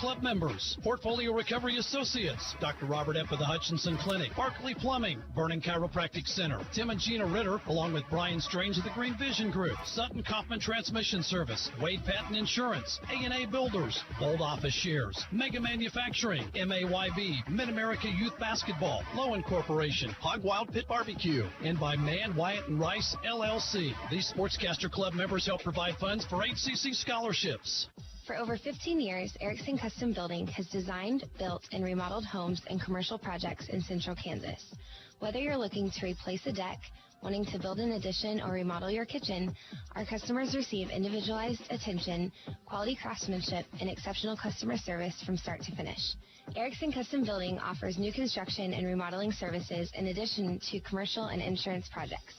Club members, Portfolio Recovery Associates, Dr. Robert Epp of the Hutchinson Clinic, Barkley Plumbing, Vernon Chiropractic Center, Tim and Gina Ritter, along with Brian Strange of the Green Vision Group, Sutton Kaufman Transmission Service, Wade Patton Insurance, A&A Builders, Bold Office Shares, Mega Manufacturing, MAYB, Mid-America Youth Basketball, Lowen Corporation, Hog Wild Pit Barbecue, and by Mann, Wyatt, and Rice, LLC. These Sportscaster Club members help provide funds for HCC scholarships. For over 15 years, Erickson Custom Building has designed, built, and remodeled homes and commercial projects in central Kansas. Whether you're looking to replace a deck, wanting to build an addition, or remodel your kitchen, our customers receive individualized attention, quality craftsmanship, and exceptional customer service from start to finish. Erickson Custom Building offers new construction and remodeling services in addition to commercial and insurance projects.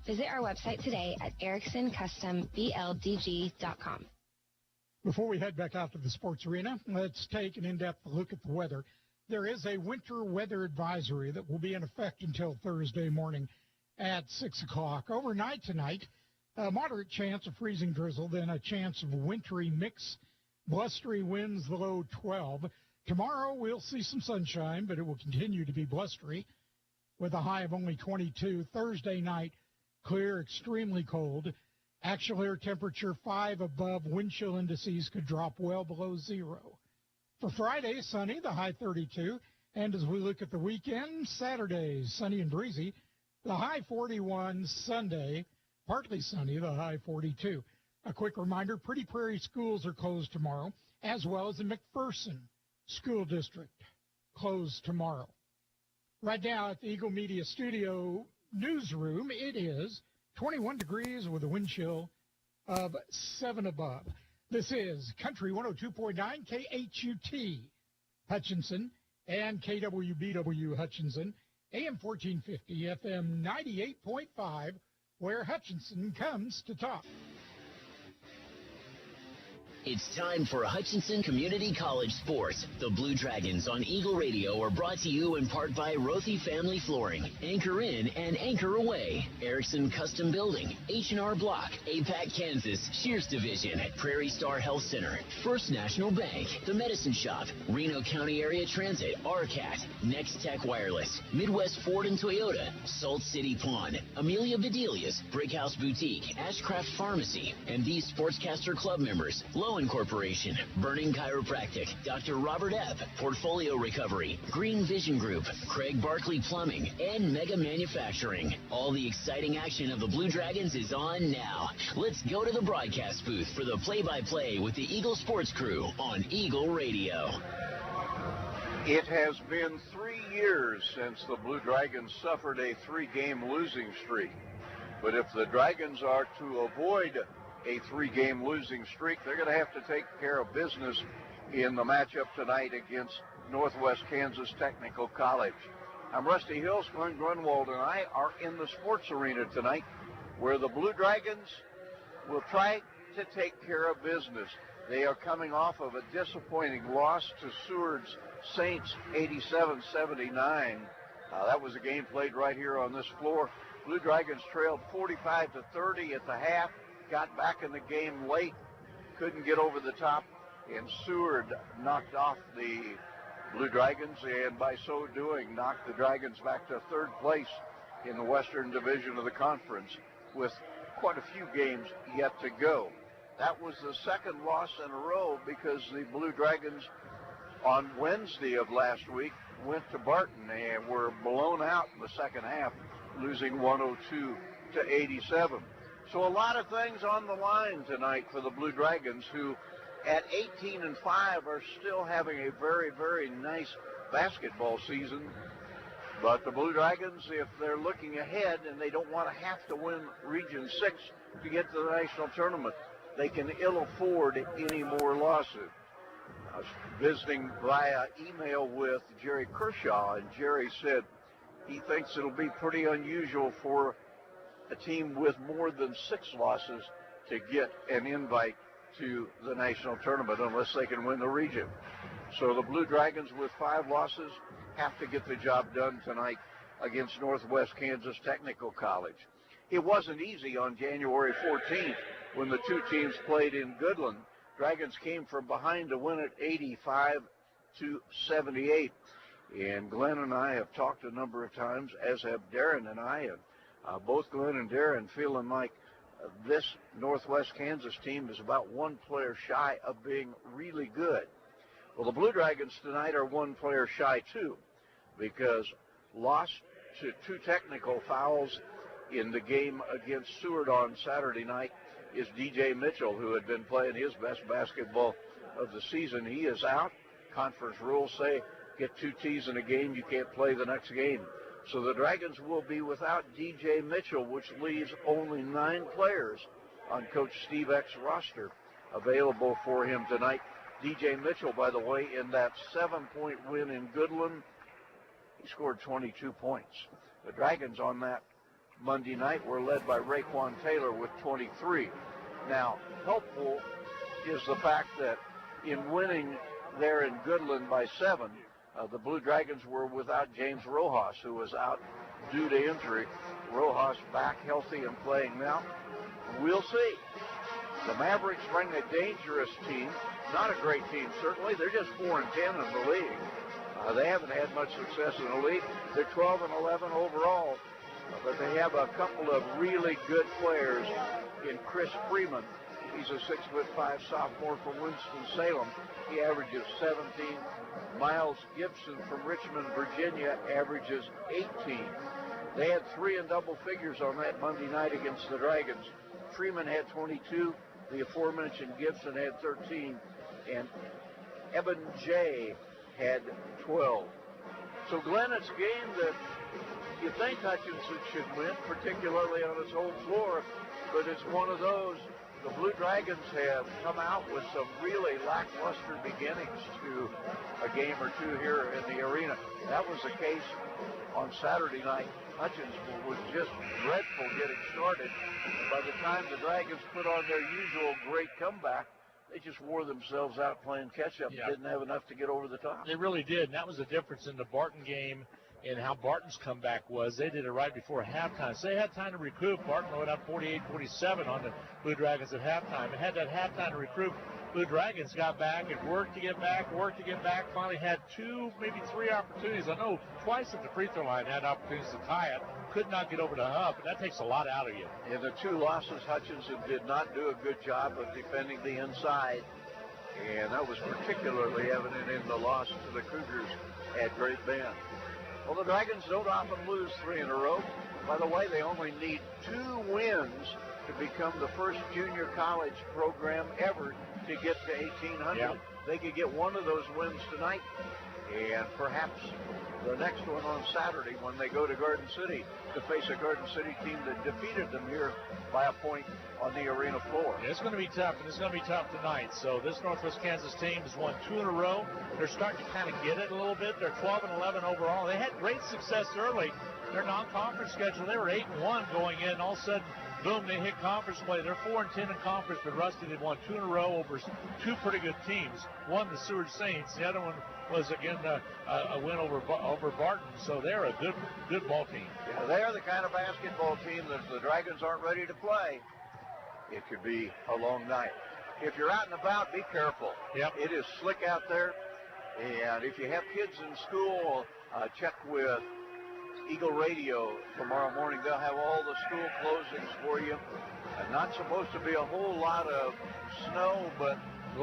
Visit our website today at ericksoncustombldg.com. Before we head back out to the sports arena, let's take an in-depth look at the weather. There is a winter weather advisory that will be in effect until Thursday morning at 6 o'clock. Overnight tonight, a moderate chance of freezing drizzle, then a chance of wintry mix, blustery winds, the low 12. Tomorrow we'll see some sunshine, but it will continue to be blustery with a high of only 22. Thursday night, clear, extremely cold. Actual air temperature 5 above. Wind chill indices could drop well below 0. For Friday, sunny, the high 32. And as we look at the weekend, Saturday, sunny and breezy, the high 41. Sunday, partly sunny, the high 42. A quick reminder, Pretty Prairie schools are closed tomorrow, as well as the McPherson School District closed tomorrow. Right now at the Eagle Media Studio newsroom, it is 21 degrees with a wind chill of 7 above. This is Country 102.9 KHUT Hutchinson and KWBW Hutchinson, AM 1450, FM 98.5, where Hutchinson comes to talk. It's time for Hutchinson Community College Sports. The Blue Dragons on Eagle Radio are brought to you in part by Rothy Family Flooring, Anchor In and Anchor Away, Erickson Custom Building, H&R Block, APAC Kansas, Shears Division, Prairie Star Health Center, First National Bank, The Medicine Shop, Reno County Area Transit, RCAT, Next Tech Wireless, Midwest Ford and Toyota, Salt City Pawn, Amelia Bedelia's, Brickhouse Boutique, Ashcraft Pharmacy, and these Sportscaster Club members, Lowen Corporation, Burning Chiropractic, Dr. Robert Epp, Portfolio Recovery, Green Vision Group, Craig Barkley Plumbing, and Mega Manufacturing. All the exciting action of the Blue Dragons is on now. Let's go to the broadcast booth for the play-by-play with the Eagle Sports Crew on Eagle Radio. It has been 3 years since the Blue Dragons suffered a 3-game losing streak. But if the Dragons are to avoid a 3-game losing streak, they're going to have to take care of business in the matchup tonight against Northwest Kansas Technical College. I'm Rusty Hills. Glenn Grunwald and I are in the sports arena tonight, where the Blue Dragons will try to take care of business. They are coming off of a disappointing loss to Seward's Saints, 87-79. That was a game played right here on this floor. Blue Dragons trailed 45-30 at the half. Got back in the game late, couldn't get over the top, and Seward knocked off the Blue Dragons, and by so doing, knocked the Dragons back to 3rd place in the Western Division of the conference, with quite a few games yet to go. That was the 2nd loss in a row, because the Blue Dragons on Wednesday of last week went to Barton and were blown out in the second half, losing 102-87. So a lot of things on the line tonight for the Blue Dragons, who at 18-5 are still having a very, very nice basketball season. But the Blue Dragons, if they're looking ahead and they don't want to have to win Region 6 to get to the national tournament, they can ill afford any more losses. I was visiting via email with Jerry Kershaw, and Jerry said he thinks it'll be pretty unusual for a team with more than 6 losses to get an invite to the national tournament unless they can win the region. So the Blue Dragons with 5 losses have to get the job done tonight against Northwest Kansas Technical College. It wasn't easy on January 14th when the two teams played in Goodland. Dragons came from behind to win it 85-78. And Glenn and I have talked a number of times, as have Darren and I, and both Glenn and Darren feeling like this Northwest Kansas team is about one player shy of being really good. Well, the Blue Dragons tonight are one player shy, too, because lost to 2 technical fouls in the game against Seward on Saturday night is DJ Mitchell, who had been playing his best basketball of the season. He is out. Conference rules say get 2 tees in a game, you can't play the next game. So the Dragons will be without DJ Mitchell, which leaves only 9 players on Coach Steve Eck's roster available for him tonight. DJ Mitchell, by the way, in that 7-point win in Goodland, he scored 22 points. The Dragons on that Monday night were led by Raekwon Taylor with 23. Now, helpful is the fact that in winning there in Goodland by 7, the Blue Dragons were without James Rojas, who was out due to injury. Rojas back healthy and playing now. We'll see. The Mavericks bring a dangerous team. Not a great team, certainly. They're just 4-10 in the league. They haven't had much success in the league. They're 12-11 overall, but they have a couple of really good players in Chris Freeman. He's a 6'5" sophomore from Winston-Salem. He averages 17. Miles Gibson from Richmond, Virginia, averages 18. They had 3 in double figures on that Monday night against the Dragons. Freeman had 22. The aforementioned Gibson had 13. And Eben J. had 12. So, Glenn, it's a game that you think Hutchinson should win, particularly on its home floor, but it's one of those. The Blue Dragons have come out with some really lackluster beginnings to a game or two here in the arena. That was the case on Saturday night. Hutchinson was just dreadful getting started. By the time the Dragons put on their usual great comeback, they just wore themselves out playing catch-up. Yeah. Didn't have enough to get over the top. They really did, and that was the difference in the Barton game and how Barton's comeback was. They did it right before halftime. So they had time to recoup. Barton went up 48-47 on the Blue Dragons at halftime. They had that halftime to recoup. Blue Dragons got back and worked to get back, finally had 2, maybe 3 opportunities. I know twice at the free throw line had opportunities to tie it. Could not get over the hump, and that takes a lot out of you. In the 2 losses, Hutchinson did not do a good job of defending the inside, and that was particularly evident in the loss to the Cougars at Great Bend. Well, the Dragons don't often lose 3 in a row. By the way, they only need 2 wins to become the first junior college program ever to get to 1,800. Yeah. They could get one of those wins tonight, and perhaps the next one on Saturday when they go to Garden City to face a Garden City team that defeated them here by a point on the arena floor. Yeah, it's going to be tough, and it's going to be tough tonight. So this Northwest Kansas team has won 2 in a row. They're starting to kind of get it a little bit. They're 12-11 overall. They had great success early. Their non-conference schedule, they were 8-1 going in. All of a sudden, boom, they hit conference play. They're 4-10 in conference, but Rusty, they've won 2 in a row over 2 pretty good teams. One, the Seward Saints. The other one was, again, a win over Barton. So they're a good ball team. Yeah, they are the kind of basketball team that the Dragons aren't ready to play. It could be a long night. If you're out and about, be careful. Yep. It is slick out there. And if you have kids in school, check with Eagle Radio tomorrow morning. They'll have all the school closings for you. Not supposed to be a whole lot of snow, but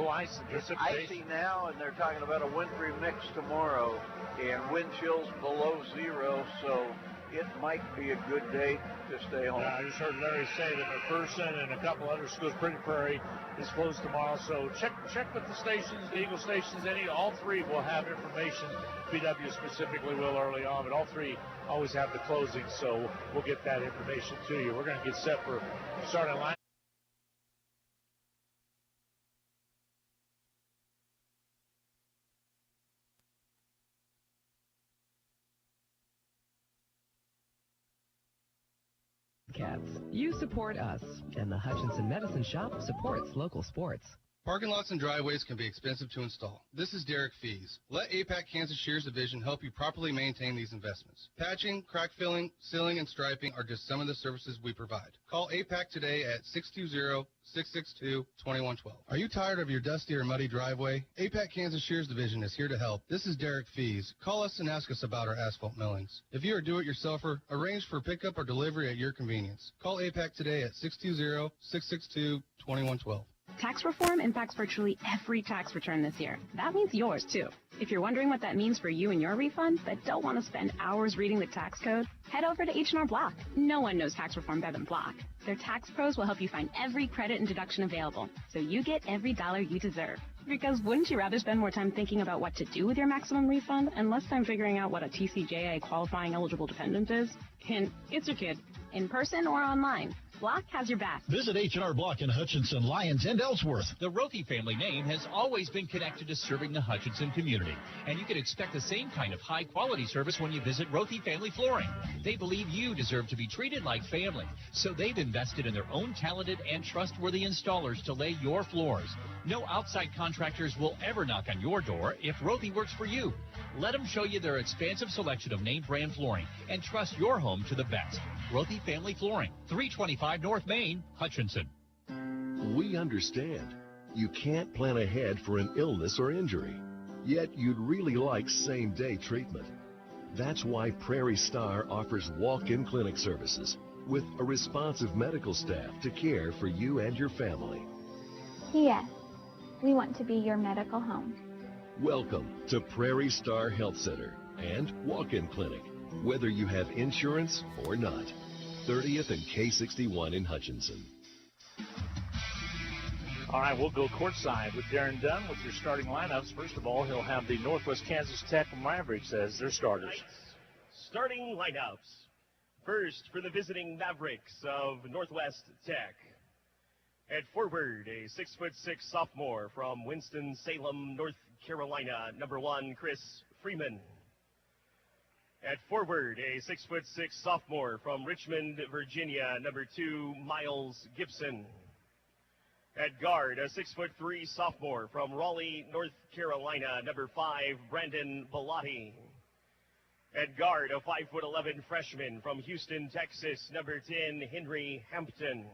ice. It's icy now, and they're talking about a wintry mix tomorrow, and wind chills below 0, so it might be a good day to stay home. Yeah, I just heard Larry say that McPherson and a couple other schools, Pretty Prairie, is closed tomorrow. So check with the stations, the Eagle stations. All 3 will have information. BW specifically will early on, but all 3 always have the closing, so we'll get that information to you. We're going to get set for starting line. Cats. You support us, and the Hutchinson Medicine Shop supports local sports. Parking lots and driveways can be expensive to install. This is Derek Fees. Let APAC Kansas Shears Division help you properly maintain these investments. Patching, crack filling, sealing, and striping are just some of the services we provide. Call APAC today at 620-662-2112. Are you tired of your dusty or muddy driveway? APAC Kansas Shears Division is here to help. This is Derek Fees. Call us and ask us about our asphalt millings. If you are a do-it-yourselfer, arrange for pickup or delivery at your convenience. Call APAC today at 620-662-2112. Tax reform impacts virtually every tax return this year. That means yours, too. If you're wondering what that means for you and your refund, but don't want to spend hours reading the tax code, head over to H&R Block. No one knows tax reform better than Block. Their tax pros will help you find every credit and deduction available, so you get every dollar you deserve. Because wouldn't you rather spend more time thinking about what to do with your maximum refund and less time figuring out what a TCJA qualifying eligible dependent is? Hint, it's your kid. In person or online, Block has your back. Visit H&R Block in Hutchinson, Lyons, and Ellsworth. The Rothy family name has always been connected to serving the Hutchinson community, and you can expect the same kind of high-quality service when you visit Rothy Family Flooring. They believe you deserve to be treated like family, so they've invested in their own talented and trustworthy installers to lay your floors. No outside contractors will ever knock on your door if Rothy works for you. Let them show you their expansive selection of name brand flooring and trust your home to the best. Rothy Family Flooring, 325 North Main, Hutchinson. We understand. You can't plan ahead for an illness or injury, yet you'd really like same-day treatment. That's why Prairie Star offers walk-in clinic services with a responsive medical staff to care for you and your family. Yes, we want to be your medical home. Welcome to Prairie Star Health Center and walk-in clinic, whether you have insurance or not. 30th and K61 in Hutchinson. All right, we'll go courtside with Darren Dunn with your starting lineups. First of all, he'll have the Northwest Kansas Tech Mavericks as their starters. Starting lineups. First, for the visiting Mavericks of Northwest Tech. At forward, a 6'6" sophomore from Winston-Salem, North Carolina, number 1, Chris Freeman. At forward, a 6'6" sophomore from Richmond, Virginia, number 2, Miles Gibson. At guard, a 6'3" sophomore from Raleigh, North Carolina, number 5, Brandon Bellotti. At guard, a 5'11" freshman from Houston, Texas, number 10, Henry Hampton.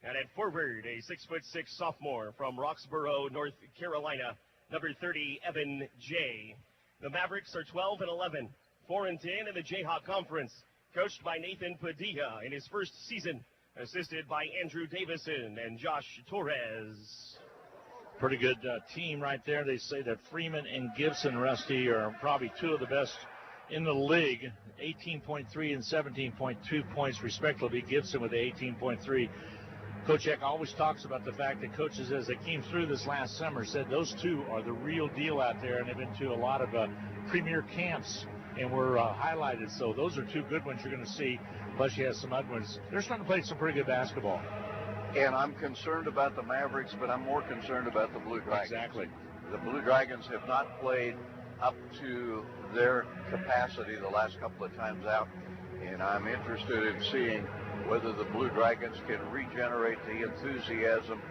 And at forward, a 6'6" sophomore from Roxborough, North Carolina, number 30, Evan Jay. The Mavericks are 12-11, 4-10 in the Jayhawk Conference, coached by Nathan Padilla in his first season, assisted by Andrew Davison and Josh Torres. Pretty good team right there. They say that Freeman and Gibson, Rusty, are probably two of the best in the league, 18.3 and 17.2 points respectively. Gibson with the 18.3. Coach Eck always talks about the fact that coaches, as they came through this last summer, said those two are the real deal out there, and they've been to a lot of premier camps and were highlighted. So those are two good ones you're going to see. Plus, you have some other ones. They're starting to play some pretty good basketball. And I'm concerned about the Mavericks, but I'm more concerned about the Blue Dragons. Exactly. The Blue Dragons have not played up to their capacity the last couple of times out, and I'm interested in seeing whether the Blue Dragons can regenerate the enthusiasm,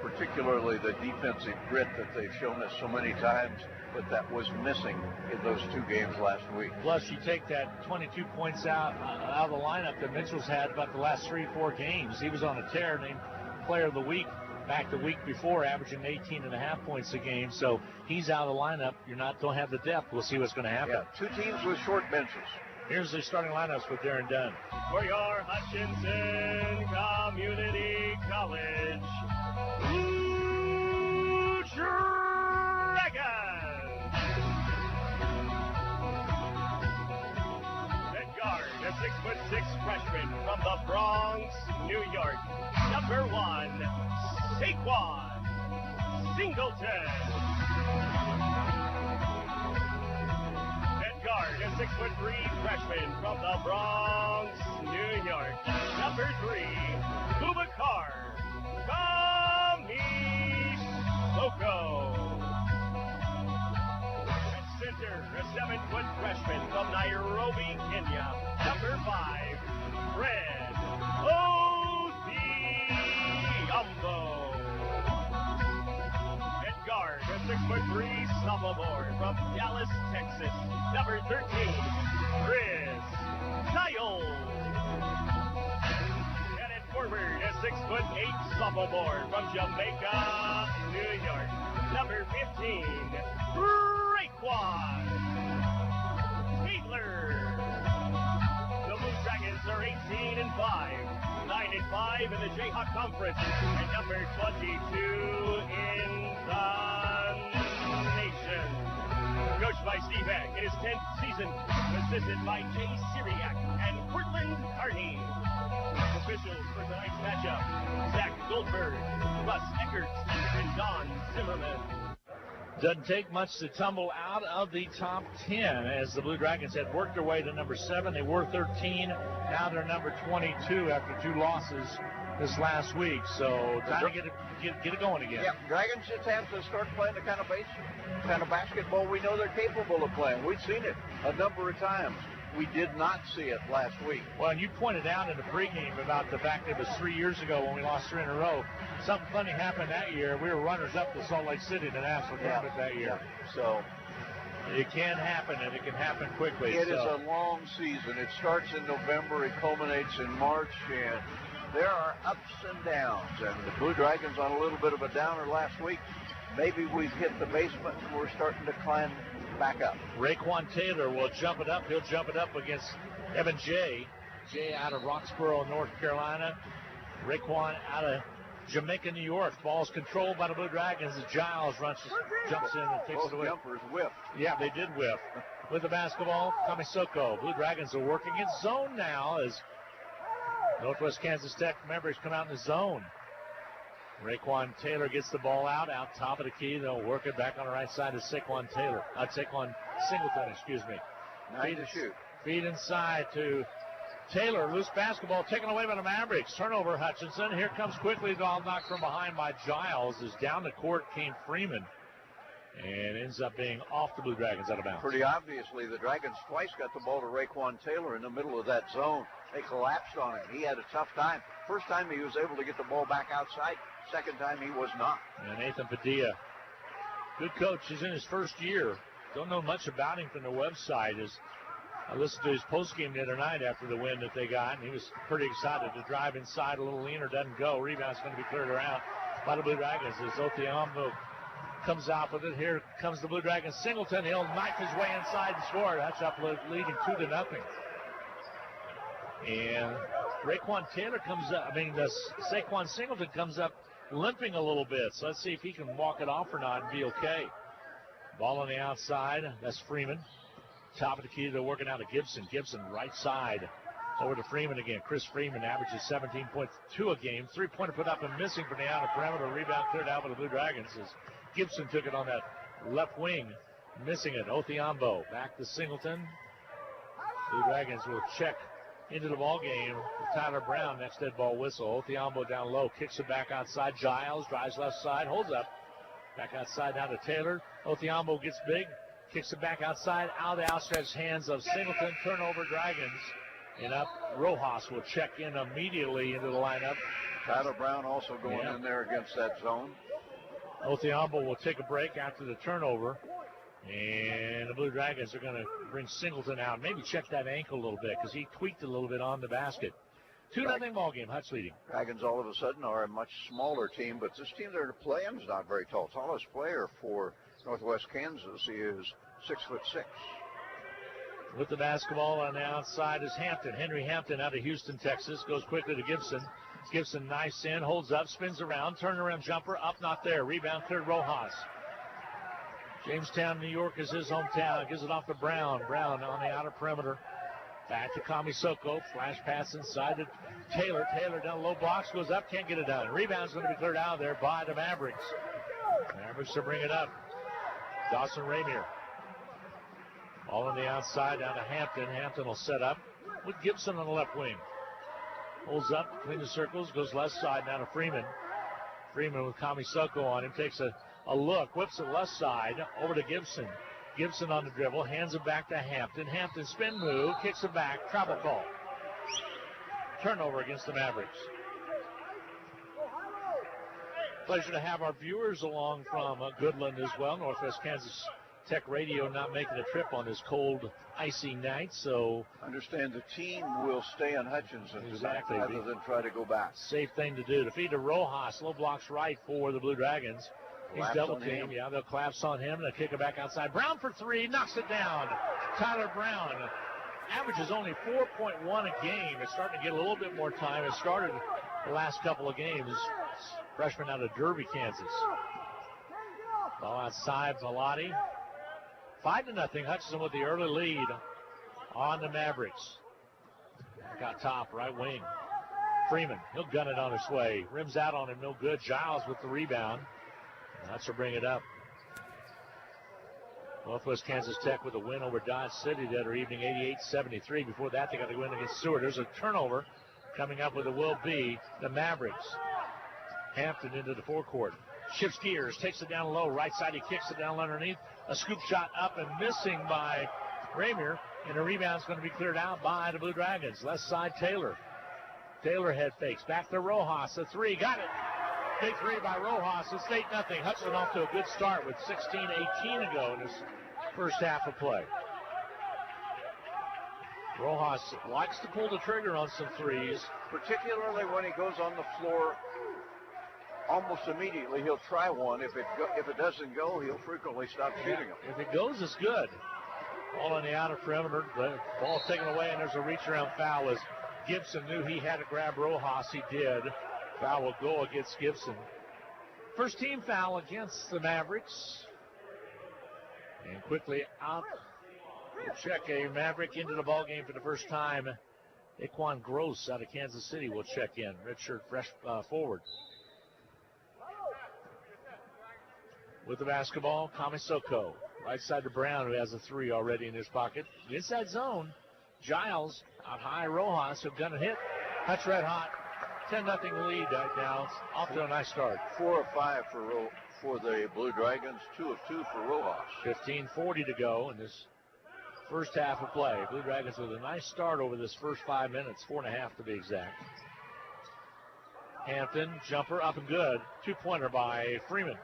particularly the defensive grit that they've shown us so many times, but that was missing in those 2 games last week. Plus, you take that 22 points out of the lineup that Mitchell's had about the last 3-4 games. He was on a tear, named Player of the Week back the week before, averaging 18.5 points a game. So he's out of the lineup. Don't have the depth. We'll see what's going to happen. Yeah, 2 teams with short benches. Here's the starting lineups with Darren Dunn. For your Hutchinson Community College Blue Dragons. At guard, a 6'6" freshman from the Bronx, New York, number 1, Saquon Singleton. Guard, a 6'3" freshman from the Bronx, New York, number 3, Boubacar Kamisoko. At center, a 7-foot freshman from Nairobi, Kenya, number 5, Fred Odhiambo. 6'3" sophomore from Dallas, Texas, number 13, Chris Kyle. And at forward, a 6'8" sophomore from Jamaica, New York, number 15, Raekwon Taylor. The Blue Dragons are 18-5, 9-5 in the Jayhawk Conference, and number 22 in the nation. Coached by Steve Eck in his 10th season, assisted by Jay Syriac and Cortland Carney. Officials for tonight's matchup, Zach Goldberg, Russ Eckert, and Don Zimmerman. Doesn't take much to tumble out of the top 10 as the Blue Dragons had worked their way to number 7. They were 13. Now they're number 22 after 2 losses this last week. So time to get it going again. Yeah, Dragons just have to start playing the kind of basketball we know they're capable of playing. We've seen it a number of times. We did not see it last week. Well, and you pointed out in the pregame about the fact that it was 3 years ago when we lost 3 in a row. Something funny happened that year. We were runners-up to Salt Lake City in the national tournament that year. Yeah. So it can happen, and it can happen quickly. It is a long season. It starts in November. It culminates in March, and there are ups and downs. And the Blue Dragons on a little bit of a downer last week. Maybe we've hit the basement, and we're starting to climb back up. Raekwon Taylor will jump it up. He'll jump it up against Evan Jay. Jay out of Roxborough, North Carolina. Raekwon out of Jamaica, New York. Ball's controlled by the Blue Dragons as Giles jumps in and takes it away. Both jumpers whip. Yeah, they did whip. With the basketball, Kamisoko. Blue Dragons are working in zone now as Northwest Kansas Tech Mavericks come out in the zone. Raekwon Taylor gets the ball out top of the key. They'll work it back on the right side to Saquon Singleton, excuse me. Nice to shoot. Feed inside to Taylor. Loose basketball taken away by the Mavericks. Turnover, Hutchinson. Here comes quickly the ball knocked from behind by Giles. As down the court came Freeman. And ends up being off the Blue Dragons out of bounds. Pretty obviously, the Dragons twice got the ball to Raekwon Taylor in the middle of that zone. They collapsed on him. He had a tough time. First time he was able to get the ball back outside. Second time he was not. And Nathan Padilla, good coach. He's in his first year. Don't know much about him from the website. I listened to his postgame the other night after the win that they got, and he was pretty excited to drive inside. A little leaner, doesn't go. Rebound's going to be cleared around by the Blue Dragons as Othiambo comes out with it. Here comes the Blue Dragons. Singleton, he'll knife his way inside and score. That's up leading 2-0. And Raekwon Taylor comes up. Saquon Singleton comes up limping a little bit. So let's see if he can walk it off or not and be okay. Ball on the outside. That's Freeman. Top of the key. They're working out to Gibson. Gibson right side. Over to Freeman again. Chris Freeman averages 17.2 a game. 3-pointer put up and missing from the outer perimeter. Rebound cleared out by the Blue Dragons as Gibson took it on that left wing. Missing it. Othiambo back to Singleton. Blue Dragons will check into the ball game with Tyler Brown. Next dead ball whistle. Othiambo down low. Kicks it back outside. Giles drives left side. Holds up. Back outside now to Taylor. Othiambo gets big. Kicks it back outside. Out of the outstretched hands of Singleton. Turnover Dragons. And up. Rojas will check in immediately into the lineup. Tyler Brown also going in there against that zone. Othiambo will take a break after the turnover. And the Blue Dragons are going to bring Singleton out. Maybe check that ankle a little bit because he tweaked a little bit on the basket. 2-0 ball game. Hutch leading. Dragons all of a sudden are a much smaller team, but this team they're playing is not very tall. Tallest player for Northwest Kansas is 6'6". With the basketball on the outside is Hampton. Henry Hampton out of Houston, Texas. Goes quickly to Gibson. Gibson knifes in, holds up, spins around, turnaround jumper, up, not there. Rebound cleared Rojas. Jamestown, New York is his hometown. Gives it off to Brown. Brown on the outer perimeter. Back to Kamisoko. Flash pass inside to Taylor. Taylor down low box. Goes up. Can't get it done. Rebound's going to be cleared out of there by the Mavericks. Mavericks to bring it up. Dawson Ramier. Ball on the outside down to Hampton. Hampton will set up with Gibson on the left wing. Holds up between the circles. Goes left side down to Freeman. Freeman with Kamisoko on him. Takes a look. Whips it left side over to Gibson. Gibson on the dribble. Hands it back to Hampton. Hampton spin move. Kicks it back. Travel call. Turnover against the Mavericks. Pleasure to have our viewers along from Goodland as well. Northwest Kansas Tech Radio not making a trip on this cold, icy night, so... Understand the team will stay in Hutchinson exactly, tonight rather than try to go back. Safe thing to do. To feed to Rojas. Low blocks right for the Blue Dragons. He's double teamed. Yeah, they'll collapse on him. They'll kick it back outside. Brown for three. Knocks it down. Tyler Brown averages only 4.1 a game. It's starting to get a little bit more time. It started the last couple of games. Freshman out of Derby, Kansas. Ball outside, Velati. 5-0. Hutchinson with the early lead on the Mavericks. Got top, right wing. Freeman, he'll gun it on his way. Rims out on him, no good. Giles with the rebound. That's to bring it up. Northwest Kansas Tech with a win over Dodge City the other evening, 88-73. Before that, they got the win against Seward. There's a turnover coming up with it will be the Mavericks. Hampton into the forecourt. Shifts gears, takes it down low. Right side, he kicks it down underneath. A scoop shot up and missing by Ramier. And the rebound's going to be cleared out by the Blue Dragons. Left side, Taylor. Taylor head fakes. Back to Rojas. A three. Got it. Big three by Rojas. It's 8-0. Hutchinson off to a good start with 16-18 to go in this first half of play. Rojas likes to pull the trigger on some threes. Particularly when he goes on the floor almost immediately. He'll try one. If it doesn't go, he'll frequently stop shooting them. If it goes, it's good. Ball on the outer perimeter. The ball taken away, and there's a reach-around foul as Gibson knew he had to grab Rojas. He did. Foul will go against Gibson. First team foul against the Mavericks. And quickly out. We'll check a Maverick into the ball game for the first time. Aquan Gross out of Kansas City will check in. Redshirt fresh forward. With the basketball, Kamisoko. Right side to Brown, who has a three already in his pocket. Inside zone, Giles out high. Rojas have done a hit. Hutch red hot. 10-0 lead right now. Off to a nice start. 4 of 5 for the Blue Dragons. 2 of 2 for Rojas. 15:40 to go in this first half of play. Blue Dragons with a nice start over this first 5 minutes. 4.5 to be exact. Hampton, jumper up and good. 2-pointer by Freeman.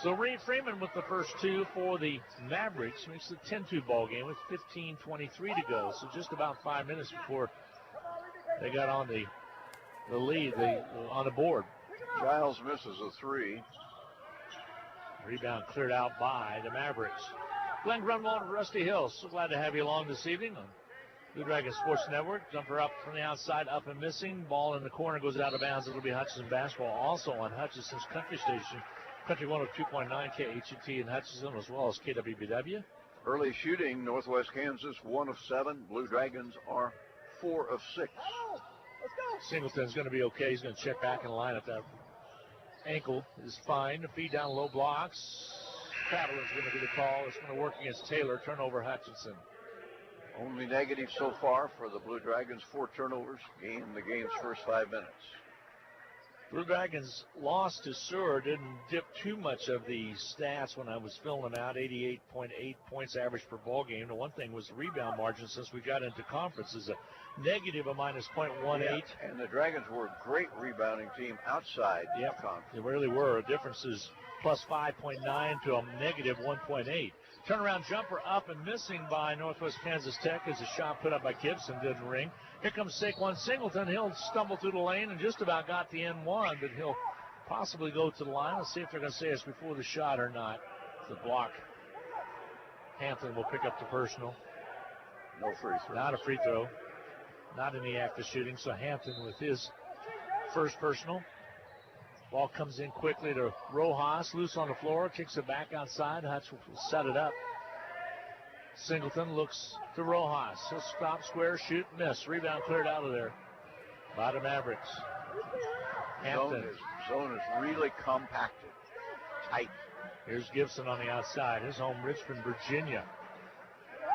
So Reed Freeman with the first two for the Mavericks makes it a 10-2 ball game with 15:23 to go. So just about 5 minutes before they got on the lead, on the board. Giles misses a three. Rebound cleared out by the Mavericks. Glenn Grunwald and Rusty Hill, so glad to have you along this evening on Blue Dragon Sports Network. Jumper up from the outside, up and missing. Ball in the corner goes out of bounds. It'll be Hutchinson basketball. Also on Hutchinson's Country Station. Country 102.9 KHUT in Hutchinson, as well as KWBW. Early shooting, Northwest Kansas 1 of 7. Blue Dragons are 4 of 6. Singleton's going to be okay. He's going to check back in line at that ankle is fine. The feed down low blocks. Traveler's going to be the call. It's going to work against Taylor. Turnover Hutchinson. Only negative so far for the Blue Dragons. 4 turnovers in the game's first 5 minutes. Blue Dragons lost to Seward. Didn't dip too much of the stats when I was filling them out. 88.8 points average per ball game. The one thing was the rebound margin since we got into conference is a negative of -0.18. Yeah, and the Dragons were a great rebounding team outside the conference. They really were. The difference is plus 5.9 to a negative 1.8. Turnaround jumper up and missing by Northwest Kansas Tech as a shot put up by Gibson didn't ring. Here comes Saquon Singleton. He'll stumble through the lane and just about got the N1, but he'll possibly go to the line. Let's see if they're going to say it's before the shot or not. The block. Hampton will pick up the personal. No free throw. Not a free throw. Not in the act of shooting, so Hampton with his first personal. Ball comes in quickly to Rojas, loose on the floor, kicks it back outside. Hutch will set it up. Singleton looks to Rojas. He'll stop, square, shoot, miss. Rebound cleared out of there by the Mavericks. Hampton. Zone is really compacted, tight. Here's Gibson on the outside. His home, Richmond, Virginia.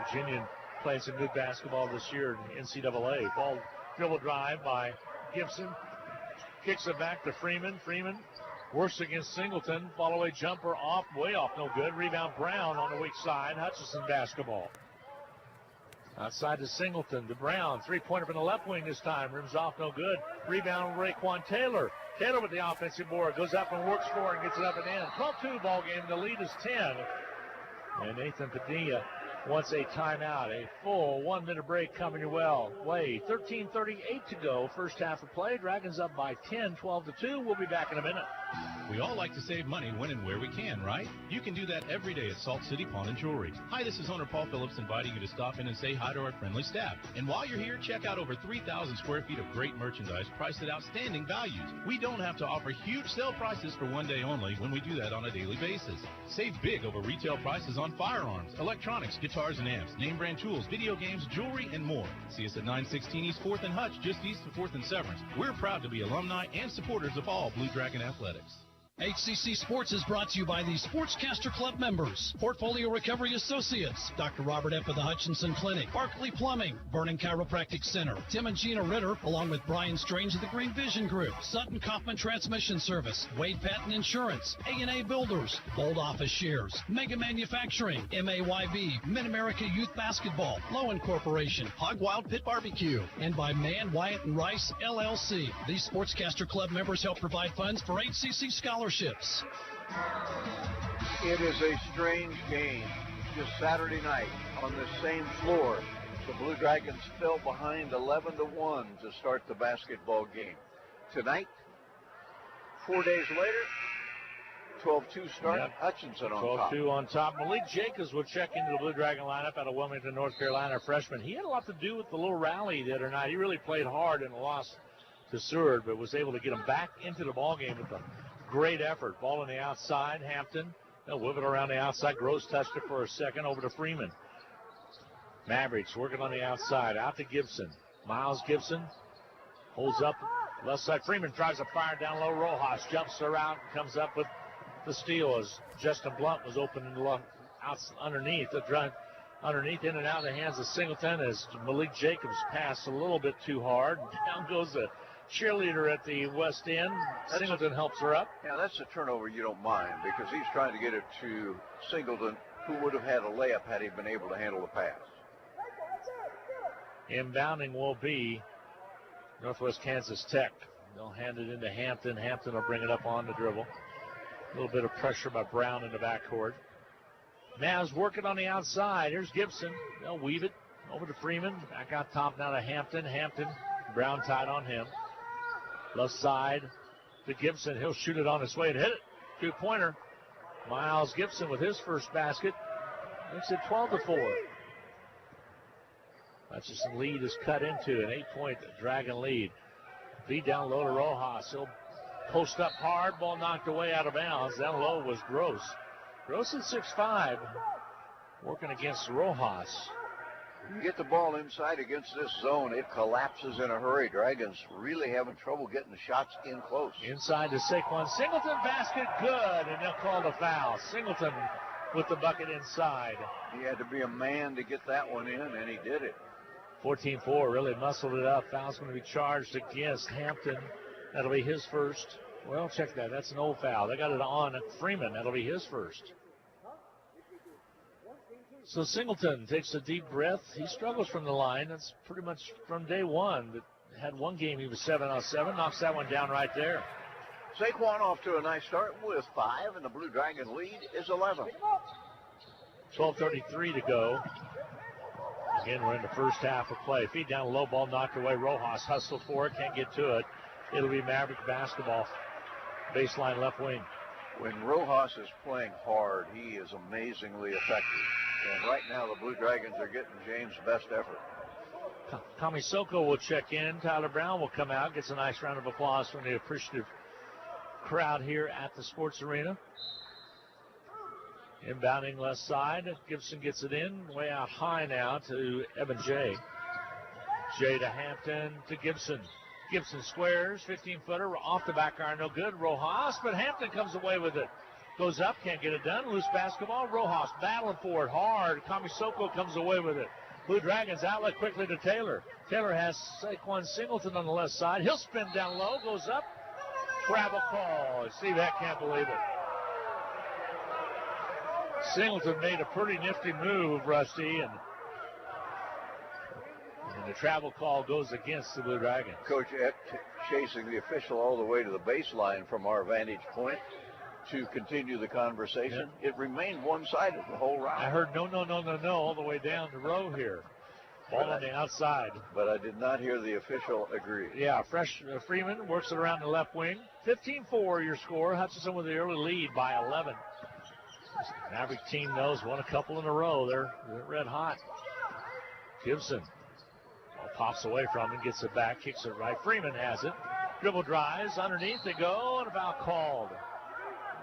Virginia playing some good basketball this year in NCAA. Ball dribble drive by Gibson. Kicks it back to Freeman. Freeman works against Singleton. Fall away jumper off, way off, no good. Rebound Brown on the weak side. Hutchinson basketball. Outside to Singleton, to Brown. Three-pointer from the left wing this time. Rims off, no good. Rebound Raekwon Taylor. Taylor with the offensive board. Goes up and works for it and gets it up and in. 12-2 ball game. The lead is 10. And Nathan Padilla wants a timeout. A full 1-minute break coming your way. 13:38 to go. First half of play. Dragons up by 10, 12-2. We'll be back in a minute. We all like to save money when and where we can, right? You can do that every day at Salt City Pawn and Jewelry. Hi, this is owner Paul Phillips inviting you to stop in and say hi to our friendly staff. And while you're here, check out over 3,000 square feet of great merchandise priced at outstanding values. We don't have to offer huge sale prices for one day only when we do that on a daily basis. Save big over retail prices on firearms, electronics, guitars and amps, name brand tools, video games, jewelry, and more. See us at 916 East 4th and Hutch, just east of 4th and Severance. We're proud to be alumni and supporters of all Blue Dragon athletics. HCC Sports is brought to you by the Sportscaster Club members, Portfolio Recovery Associates, Dr. Robert F. of the Hutchinson Clinic, Barkley Plumbing, Vernon Chiropractic Center, Tim and Gina Ritter, along with Brian Strange of the Green Vision Group, Sutton Kaufman Transmission Service, Wade Patton Insurance, A&A Builders, Bold Office Shares, Mega Manufacturing, MAYB, Mid-America Youth Basketball, Lowen Corporation, Hog Wild Pit Barbecue, and by Mann, Wyatt, and Rice, LLC. These Sportscaster Club members help provide funds for HCC scholarships. It is a strange game. Just Saturday night on the same floor, the Blue Dragons fell behind 11-1 to start the basketball game. Tonight, 4 days later, 12-2 start. Yep. Hutchinson on top. 12-2 on top. Malik Jacobs will check into the Blue Dragon lineup out of Wilmington, North Carolina, freshman. He had a lot to do with the little rally the other night. He really played hard in the loss to Seward, but was able to get him back into the ball game with a great effort. Ball on the outside. Hampton. They'll whip it around the outside. Gross touched it for a second over to Freeman. Mavericks working on the outside. Out to Gibson. Miles Gibson holds up left side. Freeman tries to fire down low. Rojas jumps her out and comes up with the steal as Justin Blunt was open in the out underneath. Underneath, in and out of the hands of Singleton as Malik Jacobs passed a little bit too hard. Down goes the cheerleader at the west end. Singleton helps her up. Yeah, that's a turnover you don't mind because he's trying to get it to Singleton, who would have had a layup had he been able to handle the pass. Inbounding will be Northwest Kansas Tech. They'll hand it into Hampton. Hampton will bring it up on the dribble. A little bit of pressure by Brown in the backcourt. Mavs working on the outside. Here's Gibson. They'll weave it over to Freeman. Back out top now to Hampton. Hampton, Brown tied on him. Left side to Gibson. He'll shoot it on his way and hit it. Two-pointer. Miles Gibson with his first basket. Makes it 12-4. Hutchinson lead is cut into an 8-point Dragon lead. Feed down low to Rojas. He'll post up hard. Ball knocked away out of bounds. Down low was Gross. Gross is 6'5", working against Rojas. You get the ball inside against this zone, it collapses in a hurry. Dragons really having trouble getting the shots in close. Inside to Saquon Singleton, basket good, and they'll call the foul. Singleton with the bucket inside. He had to be a man to get that one in, and he did it. 14-4, really muscled it up. Foul's going to be charged against Hampton. That'll be his first. Well, check that. That's an old foul. They got it on Freeman. That'll be his first. So Singleton takes a deep breath. He struggles from the line. That's pretty much from day one. But had one game he was 7-on-7. Knocks that one down right there. Saquon off to a nice start with 5, and the Blue Dragon lead is 11. 12:33 to go. Again, we're in the first half of play. Feed down low, ball knocked away. Rojas hustled for it, can't get to it. It'll be Maverick basketball. Baseline left wing. When Rojas is playing hard, he is amazingly effective. And right now, the Blue Dragons are getting James' best effort. Kamisoko will check in. Tyler Brown will come out. Gets a nice round of applause from the appreciative crowd here at the sports arena. Inbounding left side. Gibson gets it in. Way out high now to Evan Jay. Jay to Hampton to Gibson. Gibson squares, 15-footer, off the back iron, no good. Rojas, but Hampton comes away with it. Goes up, can't get it done. Loose basketball. Rojas battling for it hard. Kamisoko comes away with it. Blue Dragons outlet quickly to Taylor. Taylor has Saquon Singleton on the left side. He'll spin down low, goes up. Travel call. Steve Heck can't believe it. Singleton made a pretty nifty move, Rusty, and And the travel call goes against the Blue Dragons. Coach Eck chasing the official all the way to the baseline from our vantage point to continue the conversation. Yep. It remained one-sided the whole round. I heard no all the way down the row here. Ball on the outside. But I did not hear the official agree. Yeah, Freeman works it around the left wing. 15-4 your score. Hutchinson with the early lead by 11. This Maverick team knows won a couple in a row. They're red hot. Gibson pops away from him, gets it back, kicks it right. Freeman has it. Dribble drives, underneath they go, and a foul called.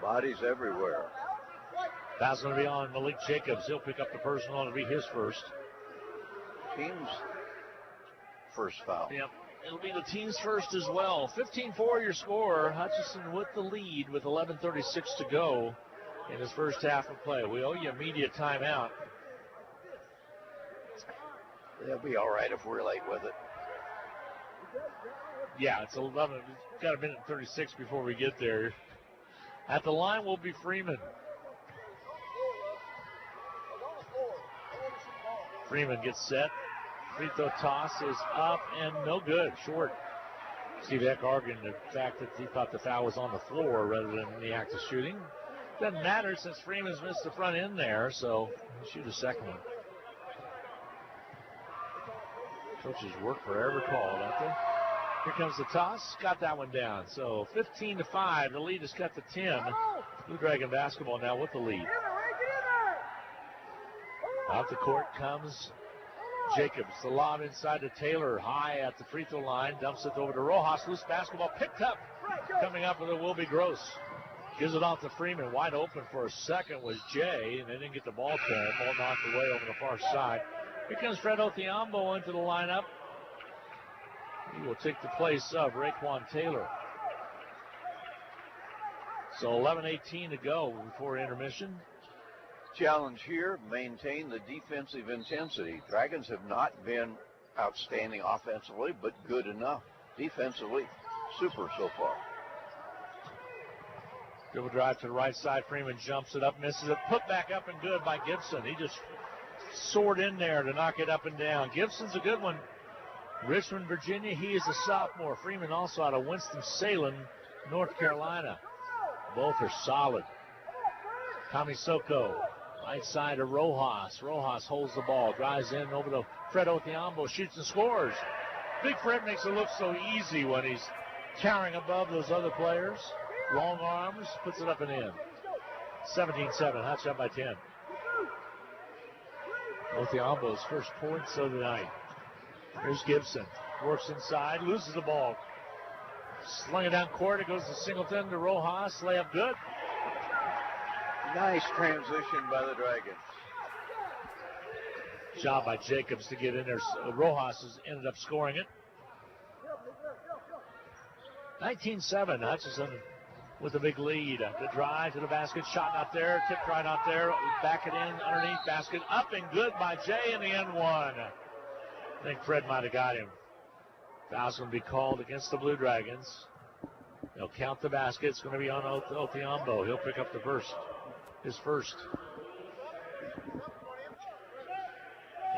Bodies everywhere. Foul's going to be on Malik Jacobs. He'll pick up the personal. It'll be his first. Team's first foul. Yep, it'll be the team's first as well. 15-4 your score. Hutchinson with the lead with 11:36 to go in his first half of play. We owe you a media timeout. They'll be all right if we're late with it. Yeah, it's 11. We've got a minute and 36 before we get there. At the line will be Freeman. Freeman gets set. Free throw toss is up and no good. Short. Steve Eck arguing the fact that he thought the foul was on the floor rather than in the act of shooting. Doesn't matter since Freeman's missed the front end there, so he'll shoot a second one. Coaches work forever called, don't they? Here comes the toss. Got that one down. So 15-5. The lead is cut to 10. Blue Dragon basketball now with the lead. Off the court comes Jacobs. The lob inside to Taylor. High at the free throw line. Dumps it over to Rojas. Loose basketball picked up. Coming up with it will be Gross. Gives it off to Freeman. Wide open for a second was Jay. And they didn't get the ball to him. Ball knocked away over the far side. Here comes Fred Othiambo into the lineup. He will take the place of Raekwon Taylor. So 11:18 to go before intermission. Challenge here, maintain the defensive intensity. Dragons have not been outstanding offensively, but good enough. Defensively, super so far. Dribble drive to the right side. Freeman jumps it up, misses it. Put back up and good by Gibson. He just soared in there to knock it up and down. Gibson's a good one. Richmond, Virginia, he is a sophomore. Freeman also out of Winston-Salem, North Carolina. Both are solid. Tommy Soko, right side to Rojas. Rojas holds the ball, drives in over to Fred Othiambo, shoots and scores. Big Fred makes it look so easy when he's towering above those other players. Long arms, puts it up and in. 17-7, Hutch up by 10. Othiambo's first points of the night. Here's Gibson. Works inside, loses the ball. Slung it down court. It goes to Singleton to Rojas. Layup good. Nice transition by the Dragons. Job by Jacobs to get in there. Rojas has ended up scoring it. 19-7. Hutchinson with a big lead. The drive to the basket. Shot not there. Tipped right out there. Back it in underneath. Basket up and good by Jay in the end one. I think Fred might have got him. Foul's going to be called against the Blue Dragons. They'll count the basket. It's going to be on Othiambo. He'll pick up the first. His first.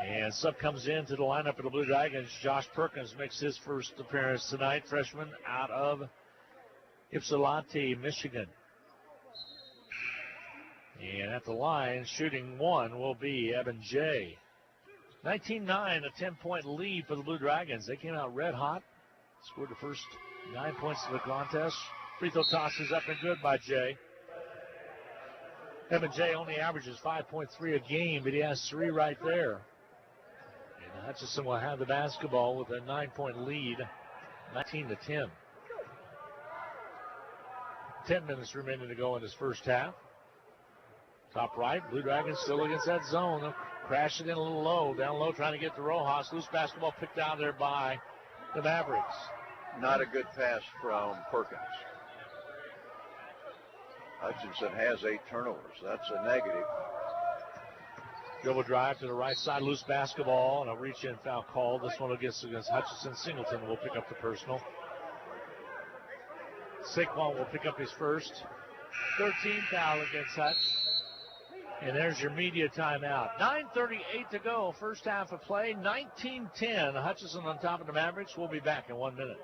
And sub comes into the lineup of the Blue Dragons. Josh Perkins makes his first appearance tonight. Freshman out of Ypsilanti, Michigan. And at the line, shooting one will be Evan Jay. 19-9, a 10-point lead for the Blue Dragons. They came out red hot. Scored the first 9 points of the contest. Free throw toss is up and good by Jay. Evan Jay only averages 5.3 a game, but he has 3 right there. And Hutchinson will have the basketball with a 9-point lead, 19-10. 10 minutes remaining to go in his first half. Top right, Blue Dragons still against that zone. They'll crash it in a little low, down low, trying to get to Rojas. Loose basketball picked out there by the Mavericks. Not a good pass from Perkins. Hutchinson has 8 turnovers. That's a negative. Dribble drive to the right side, loose basketball, and a reach-in foul call. This one against Hutchinson. Singleton will pick up the personal. Saquon will pick up his first. 13th foul against Hutch. And there's your media timeout. 9:38 to go. First half of play. 19-10. Hutchinson on top of the Mavericks. We'll be back in 1 minute.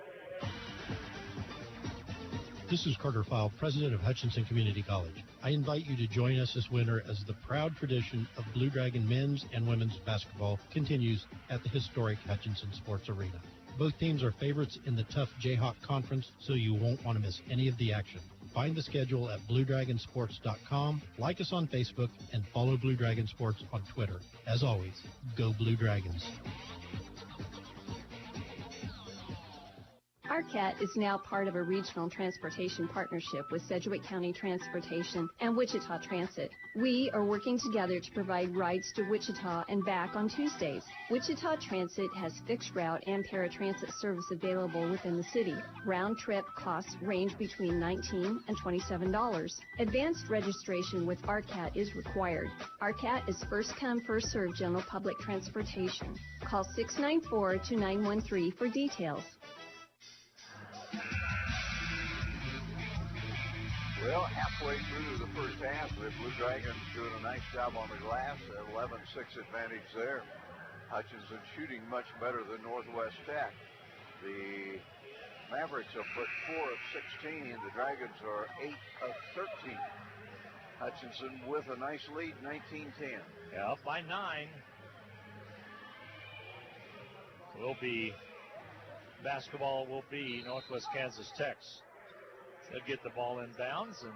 This is Carter File, president of Hutchinson Community College. I invite you to join us this winter as the proud tradition of Blue Dragon men's and women's basketball continues at the historic Hutchinson Sports Arena. Both teams are favorites in the tough Jayhawk Conference, so you won't want to miss any of the action. Find the schedule at BlueDragonSports.com, like us on Facebook, and follow Blue Dragon Sports on Twitter. As always, go Blue Dragons. ARCAT is now part of a regional transportation partnership with Sedgwick County Transportation and Wichita Transit. We are working together to provide rides to Wichita and back on Tuesdays. Wichita Transit has fixed route and paratransit service available within the city. Round trip costs range between $19 and $27. Advanced registration with ARCAT is required. ARCAT is first come, first served general public transportation. Call 694-2913 for details. Well, halfway through the first half, the Blue Dragons doing a nice job on the glass. 11-6 advantage there. Hutchinson shooting much better than Northwest Tech. The Mavericks have put 4 of 16. The Dragons are 8 of 13. Hutchinson with a nice lead, 19-10. Yeah, up by 9. Basketball will be Northwest Kansas Tech's. They'll get the ball in bounds and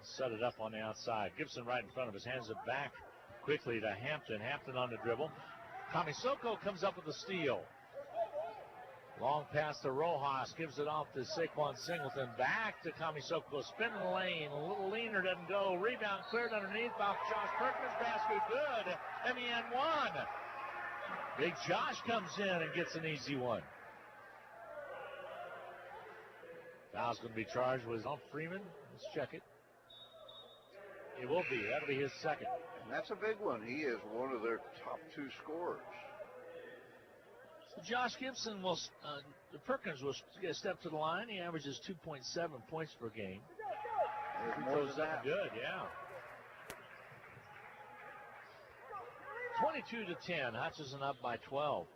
set it up on the outside. Gibson right in front of his, hands it back quickly to Hampton. Hampton on the dribble. Kamisoko comes up with a steal. Long pass to Rojas, gives it off to Saquon Singleton. Back to Kamisoko, spinning the lane. A little leaner, doesn't go. Rebound cleared underneath by Josh Perkins. Basket good. MEN one. Big Josh comes in and gets an easy one. Foul's going to be charged with Freeman. Let's check it. It will be. That'll be his second. And that's a big one. He is one of their top 2 scorers. So Josh Gibson Perkins will step to the line. He averages 2.7 points per game. He throws up good, yeah. 22-10. Hutchinson up by 12.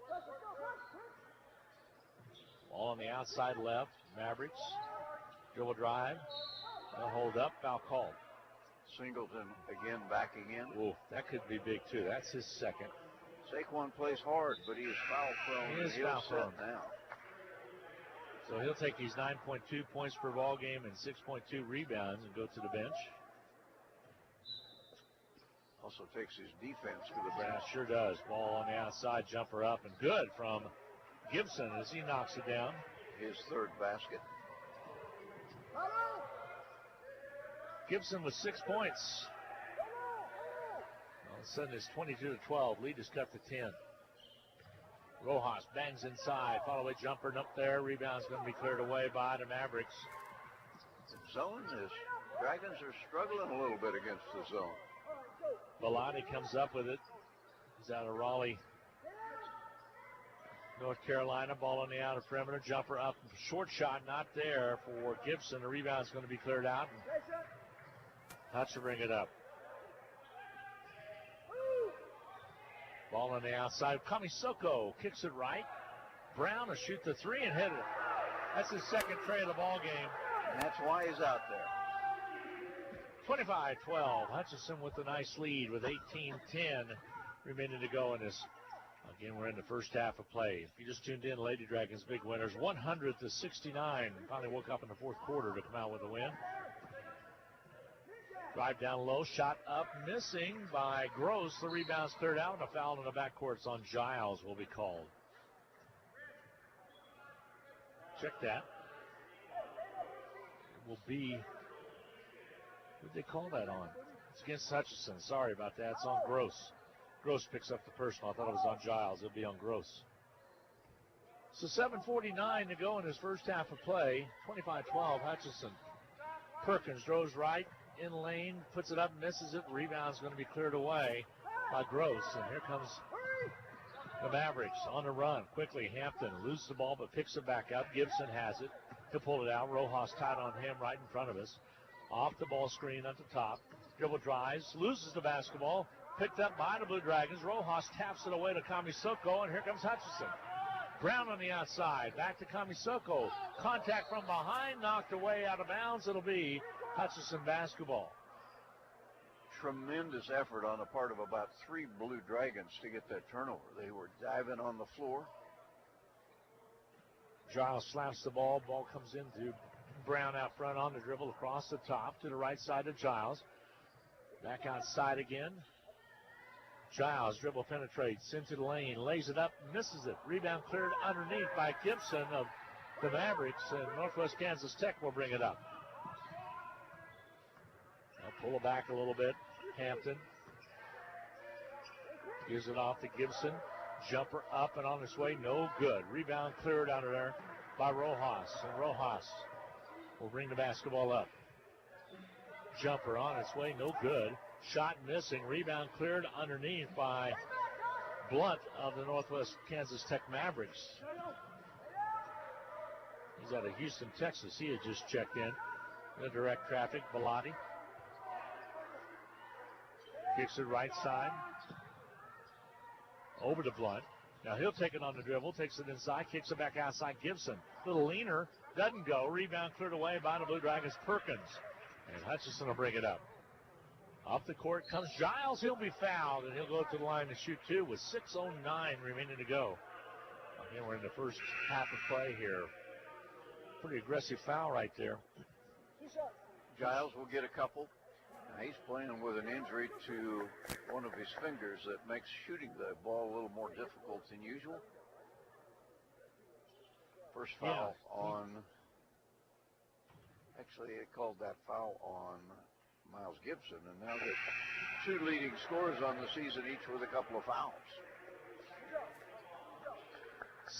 Ball on the outside left. Mavericks. Dribble drive. They'll hold up. Foul called. Singleton again backing in. Ooh, that could be big too. That's his second. Saquon plays hard, but he is foul prone. He is foul prone now. So he'll take these 9.2 points per ball game and 6.2 rebounds and go to the bench. Also takes his defense to the bench. Yeah, sure does. Ball on the outside, jumper up, and good from Gibson as he knocks it down. His third basket. Gibson with 6 points. All of a sudden it's 22-12. Lead is cut to 10. Rojas bangs inside. Follow-away jumper up there. Rebound's going to be cleared away by the Mavericks. Zone is. Dragons are struggling a little bit against the zone. Bellotti comes up with it. He's out of Raleigh, North Carolina. Ball on the outer perimeter. Jumper up. Short shot not there for Gibson. The rebound's going to be cleared out. Hutch to bring it up. Ball on the outside. Kamisoko kicks it right. Brown will shoot the three and hit it. That's his second tray of the ball game. And that's why he's out there. 25-12. Hutchinson with a nice lead with 18-10 remaining to go in this. Again, we're in the first half of play. If you just tuned in, Lady Dragons big winners, 100-69. Finally woke up in the fourth quarter to come out with a win. Drive down low, shot up, missing by Gross. The rebound's cleared out, and a foul in the backcourt on Giles will be called. Check that. It will be, what did they call that on? It's against Hutchinson. Sorry about that. It's on Gross. Gross picks up the personal. I thought it was on Giles. It'll be on Gross. So 7:49 to go in his first half of play. 25-12, Hutchinson. Perkins throws right, in lane, puts it up, misses it. Rebound's going to be cleared away by Gross. And here comes the Mavericks on the run. Quickly, Hampton loses the ball but picks it back up. Gibson has it. He'll pull it out. Rojas tied on him right in front of us. Off the ball screen at the top. Dribble drives, loses the basketball. Picked up by the Blue Dragons. Rojas taps it away to Kamisoko, and here comes Hutchinson. Brown on the outside. Back to Kamisoko. Contact from behind, knocked away out of bounds. It'll be Hutchinson basketball. Tremendous effort on the part of about 3 Blue Dragons to get that turnover. They were diving on the floor. Giles slaps the ball. Ball comes into Brown out front on the dribble across the top to the right side of Giles. Back outside again. Giles dribble penetrates into the lane, lays it up, misses it. Rebound cleared underneath by Gibson of the Mavericks, and Northwest Kansas Tech will bring it up. They'll pull it back a little bit. Hampton gives it off to Gibson. Jumper up and on its way, no good. Rebound cleared out of there by Rojas, and Rojas will bring the basketball up. Jumper on its way, no good. Shot missing. Rebound cleared underneath by Blunt of the Northwest Kansas Tech Mavericks. He's out of Houston, Texas. He had just checked in. The direct traffic, Bellotti. Kicks it right side. Over to Blunt. Now he'll take it on the dribble. Takes it inside. Kicks it back outside. Gibson. Little leaner. Doesn't go. Rebound cleared away by the Blue Dragons. Perkins. And Hutchinson will bring it up. Off the court comes Giles. He'll be fouled, and he'll go to the line to shoot 2 with 6:09 remaining to go. Again, we're in the first half of play here. Pretty aggressive foul right there. Giles will get a couple. Now he's playing with an injury to one of his fingers that makes shooting the ball a little more difficult than usual. First foul on... Actually, they called that foul on Miles Gibson, and now the 2 leading scorers on the season, each with a couple of fouls.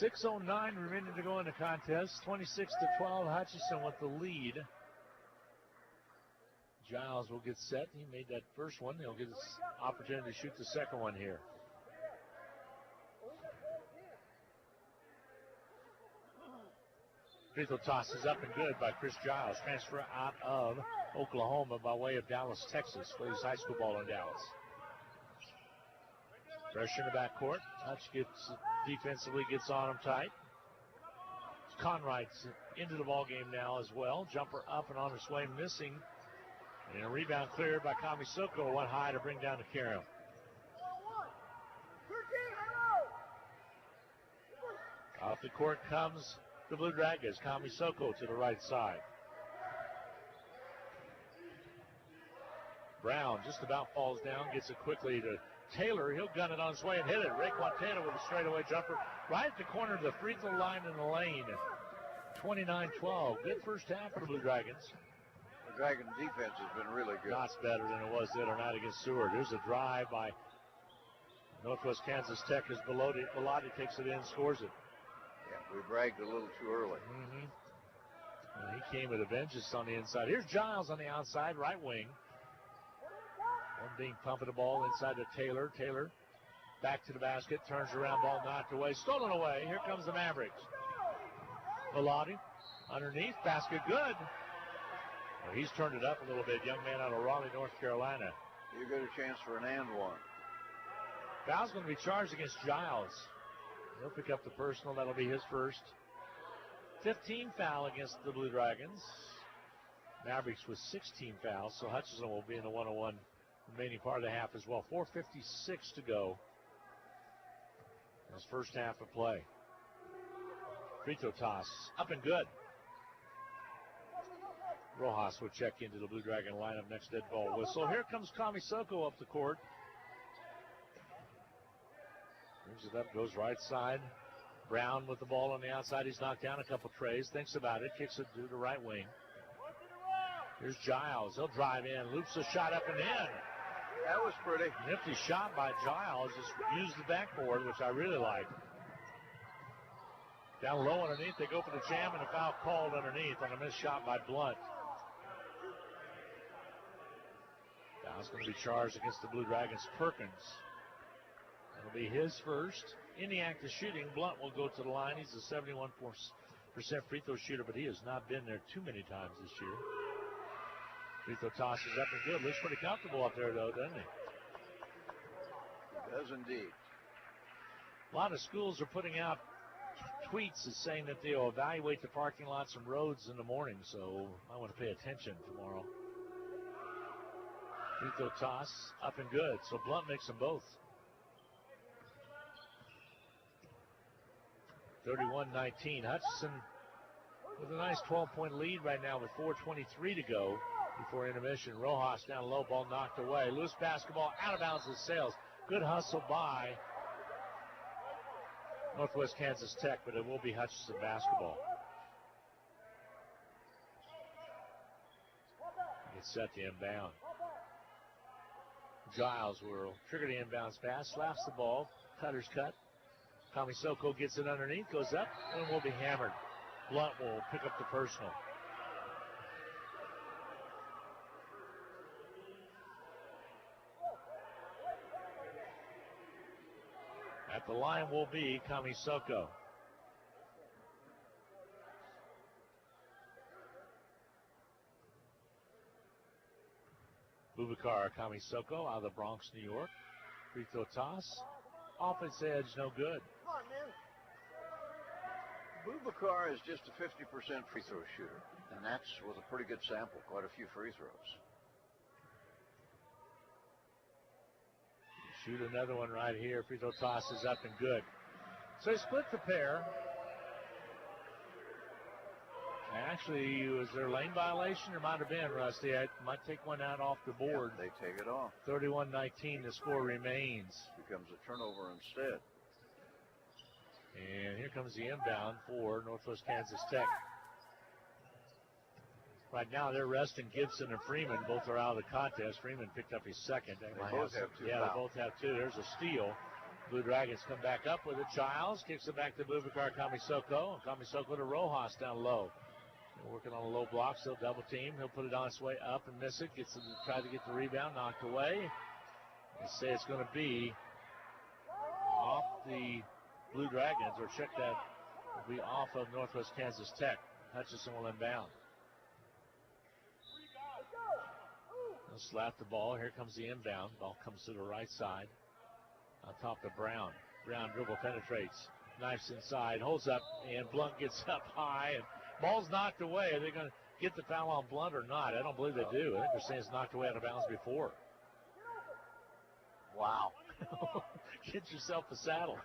6:09 remaining to go in the contest. 26-12, Hutchinson with the lead. Giles will get set. He made that first one. He'll get his opportunity to shoot the second one here. Free throw toss is up and good by Chris Giles. Transfer out of Oklahoma by way of Dallas, Texas. Plays high school ball in Dallas. Pressure in the backcourt. Hutch gets defensively, gets on him tight. Conright's into the ball game now as well. Jumper up and on his way, missing. And a rebound cleared by Kamisoko. One high to bring down to Karam. Off the court comes the Blue Dragons. Kamisoko to the right side. Brown just about falls down, gets it quickly to Taylor. He'll gun it on his way and hit it. Raekwon Taylor with a straightaway jumper right at the corner of the free throw line in the lane. 29-12. Good first half for the Blue Dragons. The Dragon defense has been really good. Lots better than it was the other night against Seward. There's a drive by Northwest Kansas Tech as Bellotti takes it in, scores it. Yeah, we bragged a little too early. And he came with a vengeance on the inside. Here's Giles on the outside, right wing. One being pumping the ball inside to Taylor. Taylor back to the basket, turns around, ball knocked away, stolen away. Here comes the Mavericks. Bellotti underneath, basket good. Well, he's turned it up a little bit, young man out of Raleigh, North Carolina. You get a chance for an and one. Foul's going to be charged against Giles. He'll pick up the personal. That'll be his first. 15 foul against the Blue Dragons. Mavericks with 16 fouls, so Hutchinson will be in the 101 remaining part of the half as well. 4:56 to go in this first half of play. Free throw toss up and good. Rojas will check into the Blue Dragon lineup next dead ball whistle. Here comes Kamisoko up the court. Brings it up, goes right side. Brown with the ball on the outside. He's knocked down a couple trays. Thinks about it. Kicks it to the right wing. Here's Giles. He'll drive in. Loops a shot up and in. That was pretty. Nifty shot by Giles. Just used the backboard, which I really like. Down low underneath. They go for the jam and a foul called underneath on a missed shot by Blunt. Now it's going to be charged against the Blue Dragons. Perkins. That'll be his first. In the act of shooting, Blunt will go to the line. He's a 71% free throw shooter, but he has not been there too many times this year. Free throw toss is up and good. Looks pretty comfortable up there, though, doesn't he? It does indeed. A lot of schools are putting out tweets saying that they'll evaluate the parking lots and roads in the morning, so I want to pay attention tomorrow. Free throw toss up and good, so Blunt makes them both. 31-19. Hutchinson with a nice 12-point lead right now with 4:23 to go before intermission. Rojas down low, ball knocked away. Loose basketball out of bounds with Sales. Good hustle by Northwest Kansas Tech, but it will be Hutchinson basketball. Gets set to inbound. Giles will trigger the inbounds pass, slaps the ball, cutter's cut. Kamisoko gets it underneath, goes up, and will be hammered. Blunt will pick up the personal. At the line will be Kamisoko. Bubakar Kamisoko out of the Bronx, New York. Free throw toss. Offense edge, no good. Come on, man. Bubakar is just a 50% free throw shooter, and that's with a pretty good sample, quite a few free throws. Shoot another one right here. Free throw toss is up and good. So he split the pair. Actually, was there a lane violation? There might have been, Rusty. I might take one out off the board. Yeah, they take it off. 31-19, the score remains. Becomes a turnover instead. And here comes the inbound for Northwest Kansas Tech. Right now, they're resting Gibson and Freeman. Both are out of the contest. Freeman picked up his second. They both have two. Yeah, they both have two. There's a steal. Blue Dragons come back up with it. Childs kicks it back to Bubakar Kamisoko. And Kamisoko to Rojas down low. They're working on a low block, still double team. He'll put it on its way up and miss it. Try to get the rebound, knocked away. They say it's going to be off the Blue Dragons, or check that, will be off of Northwest Kansas Tech. Hutchinson will inbound. They'll slap the ball. Here comes the inbound. Ball comes to the right side. On top to Brown. Brown dribble penetrates. Knifes inside. Holds up. And Blunt gets up high. And ball's knocked away. Are they going to get the foul on Blunt or not? I don't believe they do. I think they're saying it's knocked away out of bounds before. Wow. Get yourself a saddle.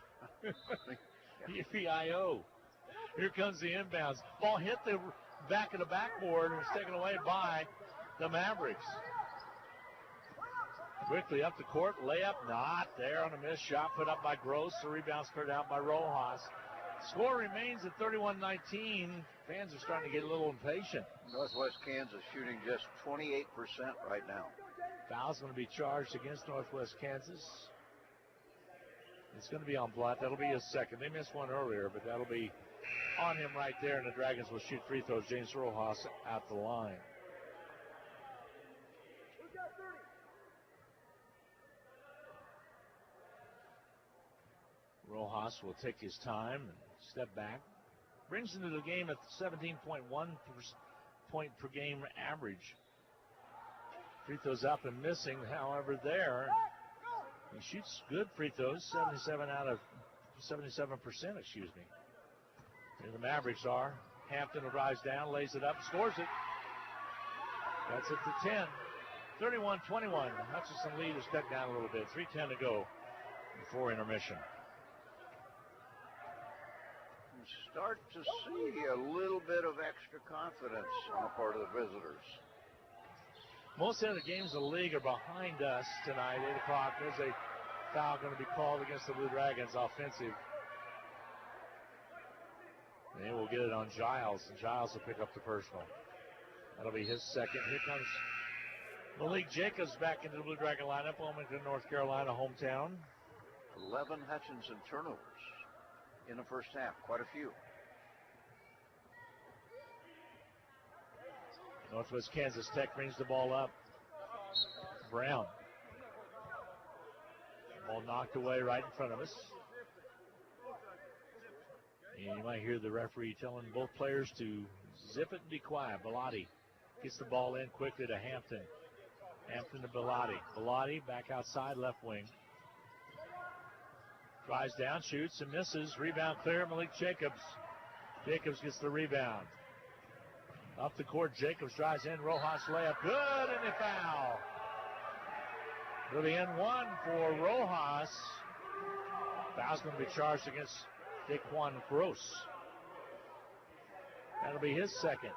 EPIO. Here comes the inbounds. Ball hit the back of the backboard and was taken away by the Mavericks. Quickly up the court, layup, not there on a missed shot, put up by Gross. The rebound's cleared out by Rojas. Score remains at 31-19. Fans are starting to get a little impatient. Northwest Kansas shooting just 28% right now. Foul's going to be charged against Northwest Kansas. It's going to be on Blunt. That'll be his second. They missed one earlier, but that'll be on him right there, and the Dragons will shoot free throws. James Rojas at the line. Rojas will take his time and step back. Brings into the game at 17.1 point per game average. Free throws up and missing, however, there. He shoots good free throws, 77%, excuse me. Here the Mavericks are. Hampton drives down, lays it up, scores it. That's it to 10. 31-21. Hutchinson lead is cut down a little bit. 3:10 to go before intermission. You start to see a little bit of extra confidence on the part of the visitors. Most of the games in the league are behind us tonight, 8 o'clock. There's a foul going to be called against the Blue Dragons, offensive. And they will get it on Giles, and Giles will pick up the personal. That'll be his second. Here comes Malik Jacobs back into the Blue Dragon lineup, Wilmington, North Carolina, hometown. 11 Hutchinson turnovers in the first half, quite a few. Northwest Kansas Tech brings the ball up. Brown. Ball knocked away right in front of us. And you might hear the referee telling both players to zip it and be quiet. Bellotti Gets the ball in quickly to Hampton. Hampton to Bellotti. Bellotti back outside left wing. Drives down, shoots and misses. Rebound clear, Malik Jacobs. Jacobs gets the rebound. Up the court, Jacobs drives in. Rojas layup. Good, and a foul. To the end one for Rojas. Foul's going to be charged against Daquan Gross. That'll be his second.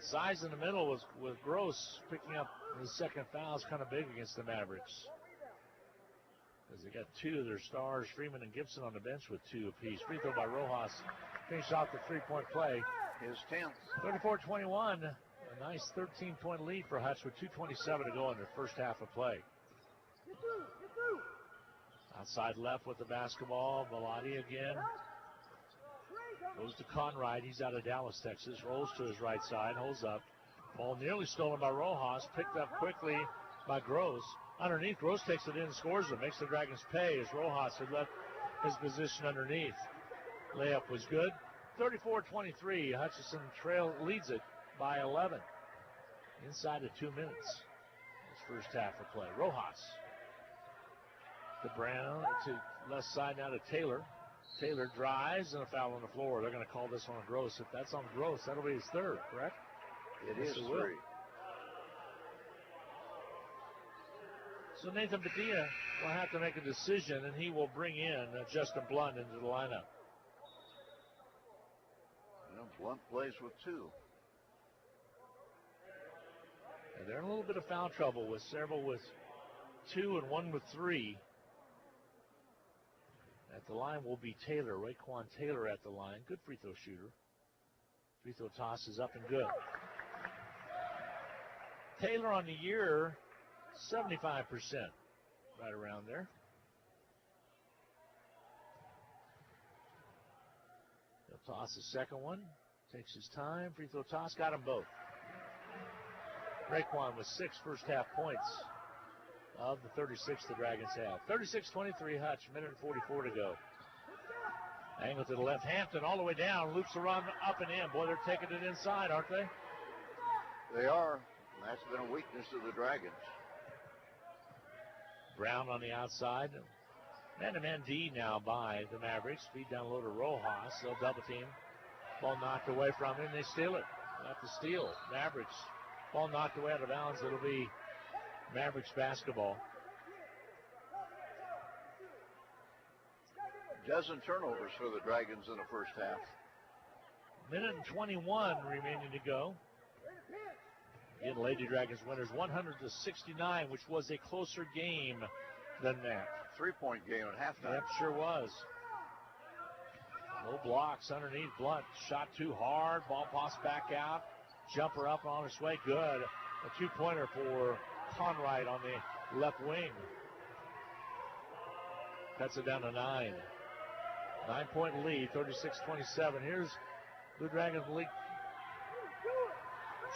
Size in the middle with Gross picking up his second foul is kind of big against the Mavericks. Because they got two of their stars, Freeman and Gibson, on the bench with two apiece. Free throw by Rojas. Finish off the three-point play. His 10th. 34-21. A nice 13-point lead for Hutch with 2:27 to go in the first half of play. Outside left with the basketball. Bellotti again. Goes to Conrad. He's out of Dallas, Texas. Rolls to his right side. Holds up. Ball nearly stolen by Rojas. Picked up quickly by Gross. Underneath, Gross takes it in and scores it. Makes the Dragons pay as Rojas had left his position underneath. Layup was good. 34-23. Hutchinson leads it by 11. Inside of 2 minutes. This first half of play. Rojas. To Brown. To left side now to Taylor. Taylor drives and a foul on the floor. They're going to call this on Gross. If that's on Gross, that'll be his third, correct? It is 3. So Nathan Padilla will have to make a decision, and he will bring in Justin Blunt into the lineup. Well, Blunt plays with 2. And they're in a little bit of foul trouble with several with 2 and one with 3. At the line will be Taylor, Raekwon Taylor at the line. Good free throw shooter. Free throw toss is up and good. Taylor on the year, 75%, right around there. He'll toss the second one. Takes his time. Free throw toss. Got them both. Raekwon with 6 first half points of the 36 the Dragons have. 36-23 Hutch, minute and 44 to go. Angle to the left. Hampton all the way down. Loops the run up and in. Boy, they're taking it inside, aren't they? They are. And that's been a weakness of the Dragons. Brown on the outside. Man-to-man D now by the Mavericks. Feed down low to Rojas. They'll double team. Ball knocked away from him. They steal it. Not the steal. Mavericks. Ball knocked away out of bounds. It'll be Mavericks basketball. Dozen turnovers for the Dragons in the first half. Minute and 21 remaining to go. Again, Lady Dragons winners 100-69, which was a closer game than that. 3-point game at halftime. Yep, sure was. No blocks underneath. Blunt shot too hard. Ball passed back out. Jumper up on its way. Good. A 2-pointer for Conrad on the left wing. Cuts it down to 9. 9-point lead, 36-27. Here's Blue Dragons lead.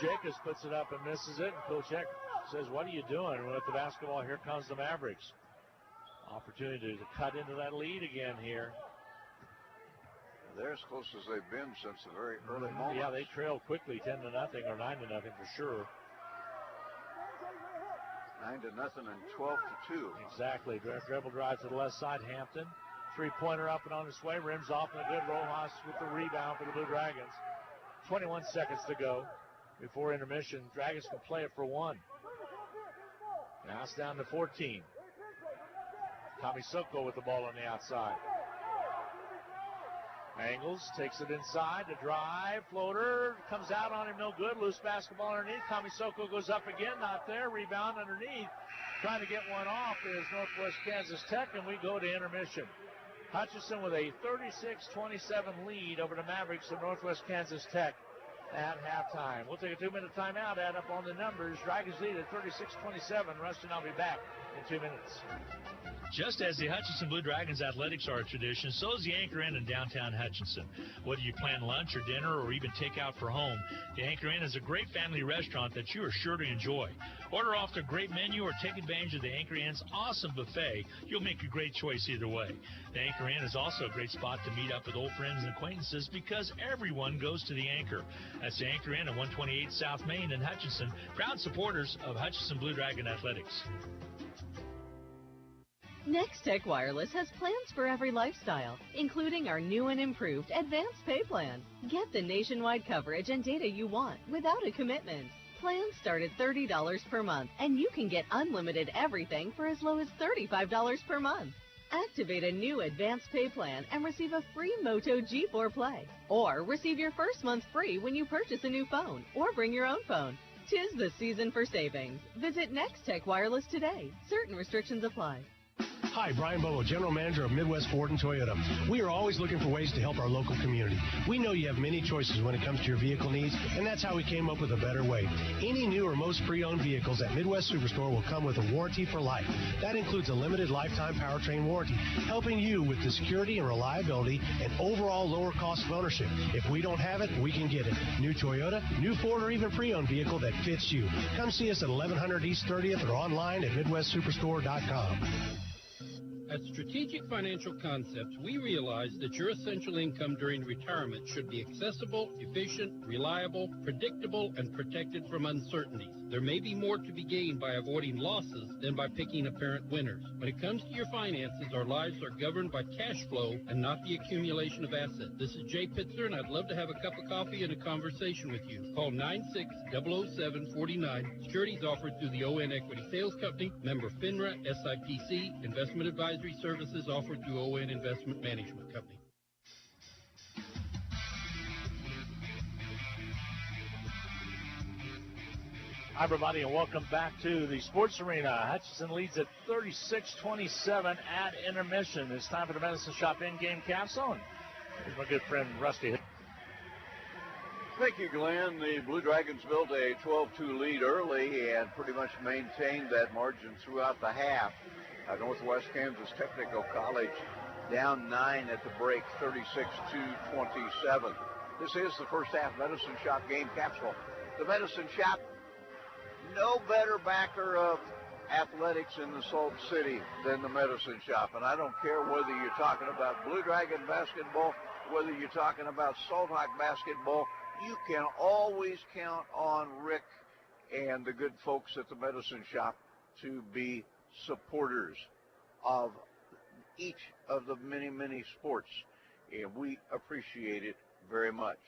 Jacobs puts it up and misses it. And Coach Eck says, what are you doing? With the basketball, here comes the Mavericks. Opportunity to cut into that lead again here. They're as close as they've been since the very early moments. Yeah, they trailed quickly 10-0 or 9-0 for sure. 9-0 and 12-2. Exactly. Dribble drive to the left side. Hampton. 3-pointer up and on its way. Rims off and a good. Rojas with the rebound for the Blue Dragons. 21 seconds to go before intermission. Dragons can play it for 1. Now it's down to 14. Kamisoko with the ball on the outside. Angles, takes it inside, the drive, floater, comes out on him, no good, loose basketball underneath. Kamisoko goes up again, not there, rebound underneath. Trying to get one off is Northwest Kansas Tech, and we go to intermission. Hutchinson with a 36-27 lead over the Mavericks of Northwest Kansas Tech at halftime. We'll take a 2-minute timeout, add up on the numbers. Dragons lead at 36-27. Rustin, I'll be back in 2 minutes. Just as the Hutchinson Blue Dragons athletics are a tradition, so is the Anchor Inn in downtown Hutchinson. Whether you plan lunch or dinner or even take out for home, the Anchor Inn is a great family restaurant that you are sure to enjoy. Order off their great menu or take advantage of the Anchor Inn's awesome buffet. You'll make a great choice either way. The Anchor Inn is also a great spot to meet up with old friends and acquaintances because everyone goes to the Anchor. That's the Anchor Inn at 128 South Main in Hutchinson, proud supporters of Hutchinson Blue Dragon Athletics. Next Tech Wireless has plans for every lifestyle, including our new and improved Advanced Pay Plan. Get the nationwide coverage and data you want without a commitment. Plans start at $30 per month, and you can get unlimited everything for as low as $35 per month. Activate a new Advanced Pay Plan and receive a free Moto G4 Play. Or receive your first month free when you purchase a new phone or bring your own phone. 'Tis the season for savings. Visit Next Tech Wireless today. Certain restrictions apply. Hi, Brian Bobo, General Manager of Midwest Ford and Toyota. We are always looking for ways to help our local community. We know you have many choices when it comes to your vehicle needs, and that's how we came up with a better way. Any new or most pre-owned vehicles at Midwest Superstore will come with a warranty for life. That includes a limited lifetime powertrain warranty, helping you with the security and reliability and overall lower cost of ownership. If we don't have it, we can get it. New Toyota, new Ford, or even pre-owned vehicle that fits you. Come see us at 1100 East 30th or online at MidwestSuperstore.com. At Strategic Financial Concepts, we realize that your essential income during retirement should be accessible, efficient, reliable, predictable, and protected from uncertainties. There may be more to be gained by avoiding losses than by picking apparent winners. When it comes to your finances, our lives are governed by cash flow and not the accumulation of assets. This is Jay Pitzer, and I'd love to have a cup of coffee and a conversation with you. Call 96-007-49. Securities offered through the ON Equity Sales Company, member FINRA, SIPC, investment advisory services offered through ON Investment Management Company. Hi, everybody, and welcome back to the Sports Arena. Hutchinson leads at 36-27 at intermission. It's time for the Medicine Shop in-game capsule. And here's my good friend, Rusty. Thank you, Glenn. The Blue Dragons built a 12-2 lead early and pretty much maintained that margin throughout the half. Northwest Kansas Technical College down 9 at the break, 36-27. This is the first half Medicine Shop game capsule. The Medicine Shop, no better backer of athletics in the Salt City than the Medicine Shop. And I don't care whether you're talking about Blue Dragon basketball, whether you're talking about Salt Hawk basketball, you can always count on Rick and the good folks at the Medicine Shop to be supporters of each of the many, many sports, and we appreciate it very much.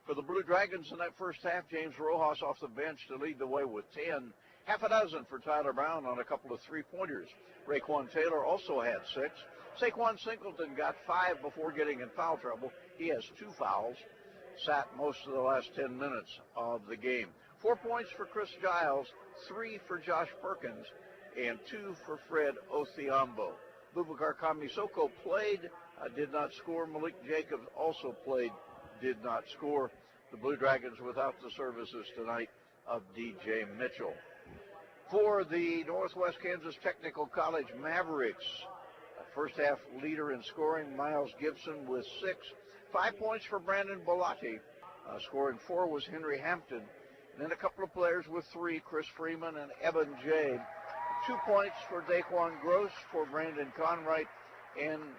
For the Blue Dragons in that first half, James Rojas off the bench to lead the way with 10. Half a dozen for Tyler Brown on a couple of three-pointers. Raekwon Taylor also had 6. Saquon Singleton got 5 before getting in foul trouble. He has 2 fouls. Sat most of the last 10 minutes of the game. 4 points for Chris Giles, 3 for Josh Perkins, and 2 for Fred Othiambo. Boubacar Kamisoko played, did not score. Malik Jacobs also played, did not score. The Blue Dragons without the services tonight of DJ Mitchell. For the Northwest Kansas Technical College Mavericks, first half leader in scoring, Miles Gibson with 6. 5 points for Brandon Bellotti. Scoring 4 was Henry Hampton. And then a couple of players with 3, Chris Freeman and Eben Jade. 2 points for Daquan Gross, for Brandon Conwright, and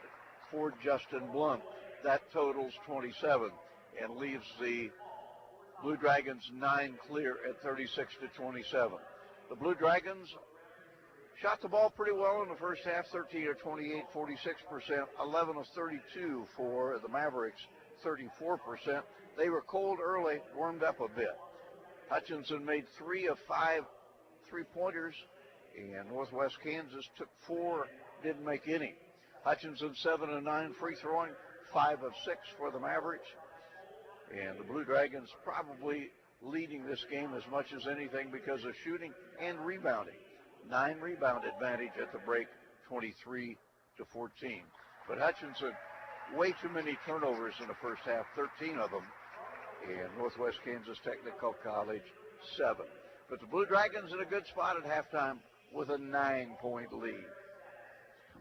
for Justin Blunt. That totals 27 and leaves the Blue Dragons 9 clear at 36-27. The Blue Dragons shot the ball pretty well in the first half, 13 of 28, 46%, 11 of 32 for the Mavericks, 34%. They were cold early, warmed up a bit. Hutchinson made 3 of 5 three-pointers, and Northwest Kansas took 4, didn't make any. Hutchinson 7 of 9 free throwing, 5 of 6 for the Mavericks. And the Blue Dragons probably leading this game as much as anything because of shooting and rebounding. 9 rebound advantage at the break, 23-14. But Hutchinson, way too many turnovers in the first half, 13 of them. And Northwest Kansas Technical College, 7. But the Blue Dragons in a good spot at halftime with a 9-point lead.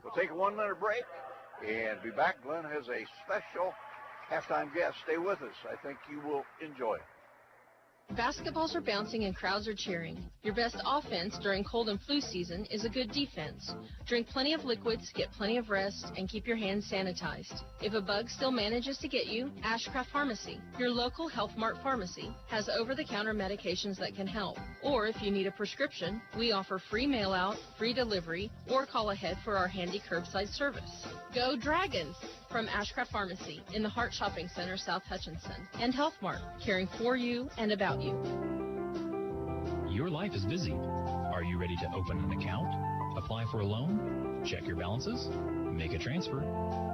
We'll take a 1-minute break and be back. Glenn has a special halftime guest. Stay with us. I think you will enjoy it. Basketballs are bouncing and crowds are cheering. Your best offense during cold and flu season is a good defense. Drink plenty of liquids, get plenty of rest, and keep your hands sanitized. If a bug still manages to get you, Ashcraft Pharmacy, your local Health Mart pharmacy, has over-the-counter medications that can help. Or if you need a prescription, we offer free mail-out, free delivery, or call ahead for our handy curbside service. Go Dragons! From Ashcraft Pharmacy in the Hart Shopping Center, South Hutchinson, and Health Mart, caring for you and about you. Your life is busy. Are you ready to open an account, apply for a loan, check your balances, make a transfer,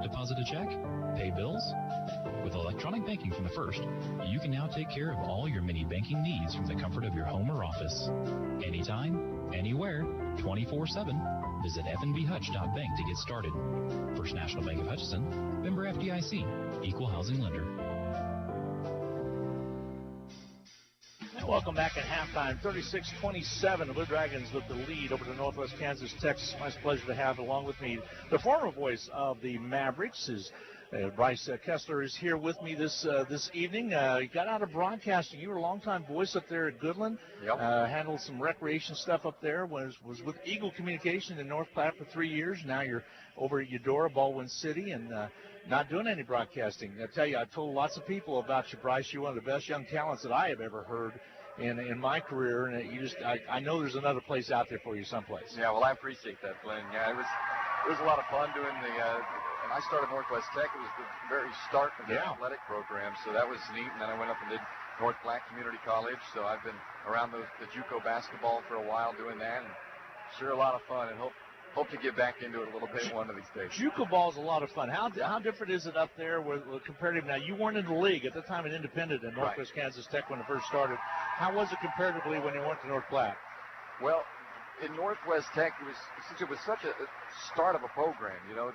deposit a check, pay bills? With electronic banking from the First, you can now take care of all your mini banking needs from the comfort of your home or office. Anytime, anywhere, 24/7. Visit fnbhutch.bank to get started. First National Bank of Hutchinson, member FDIC, equal housing lender. Welcome back at halftime, 36-27. The Blue Dragons with the lead over to Northwest Kansas Tech. It's my pleasure to have along with me the former voice of the Mavericks. Bryce Kessler is here with me this evening. You got out of broadcasting. You were a longtime voice up there at Goodland. Yep. Handled some recreation stuff up there. Was with Eagle Communication in North Platte for 3 years. Now you're over at Eudora, Baldwin City, and not doing any broadcasting. I tell you, I've told lots of people about you, Bryce. You're one of the best young talents that I have ever heard in my career, and I know there's another place out there for you someplace. Yeah, well, I appreciate that, Glenn. Yeah, it was a lot of fun doing when I started Northwest Tech, it was the very start of the athletic program, so that was neat. And then I went up and did North Platte Community College, so I've been around the JUCO basketball for a while doing that, and sure a lot of fun, and hope to get back into it a little bit one of these days. JUCO ball is a lot of fun. How different is it up there with comparative? Now, you weren't in the league at the time, an independent in Northwest Kansas Tech when it first started. How was it comparatively when you went to North Platte? Well, in Northwest Tech, since it was such a start of a program, you know,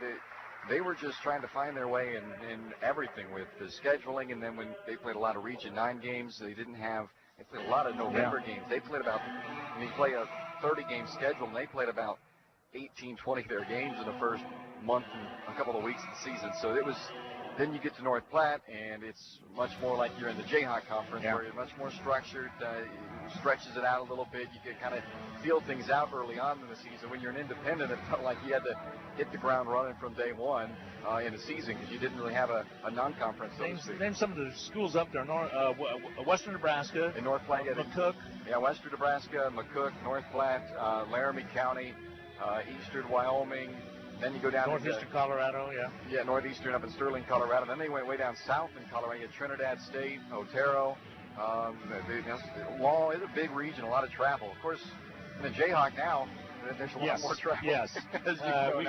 they were just trying to find their way in everything with the scheduling, and then when they played a lot of Region 9 games, they played a lot of November games. They played when you play a 30-game schedule, and they played about 18, 20 of their games in the first month and a couple of weeks of the season. So then you get to North Platte, and it's much more like you're in the Jayhawk Conference, where you're much more structured, stretches it out a little bit. You can kind of feel things out early on in the season. When you're an independent, it felt like you had to hit the ground running from day one in the season because you didn't really have a non-conference. Name some of the schools up there. Western Nebraska. In North Platte. McCook. Yeah, Western Nebraska, McCook, North Platte, Laramie County, Eastern Wyoming. Then you go down Northeastern Colorado, Yeah, Northeastern up in Sterling, Colorado. Then they went way down south in Colorado. You had Trinidad State, Otero. It's a big region, a lot of travel. Of course, in the Jayhawk now, there's a lot more travel. Yes. We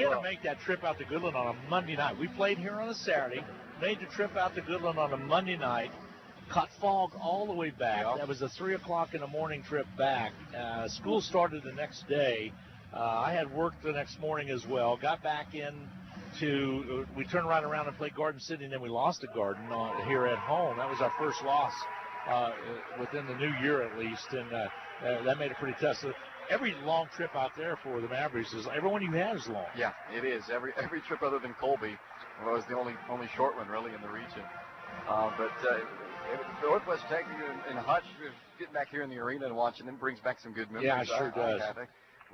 had to make that trip out to Goodland on a Monday night. We played here on a Saturday, made the trip out to Goodland on a Monday night, caught fog all the way back. That was a 3 o'clock in the morning trip back. School started the next day. I had work the next morning as well. Got back we turned right around and played Garden City, and then we lost to Garden here at home. That was our first loss within the new year at least, and that made it pretty tough. So every long trip out there for the Mavericks everyone you had is long. Yeah, it is. Every trip other than Colby was the only short one really in the region. But Northwest Tech and Hutch, getting back here in the arena and watching them brings back some good memories. Yeah, it sure does.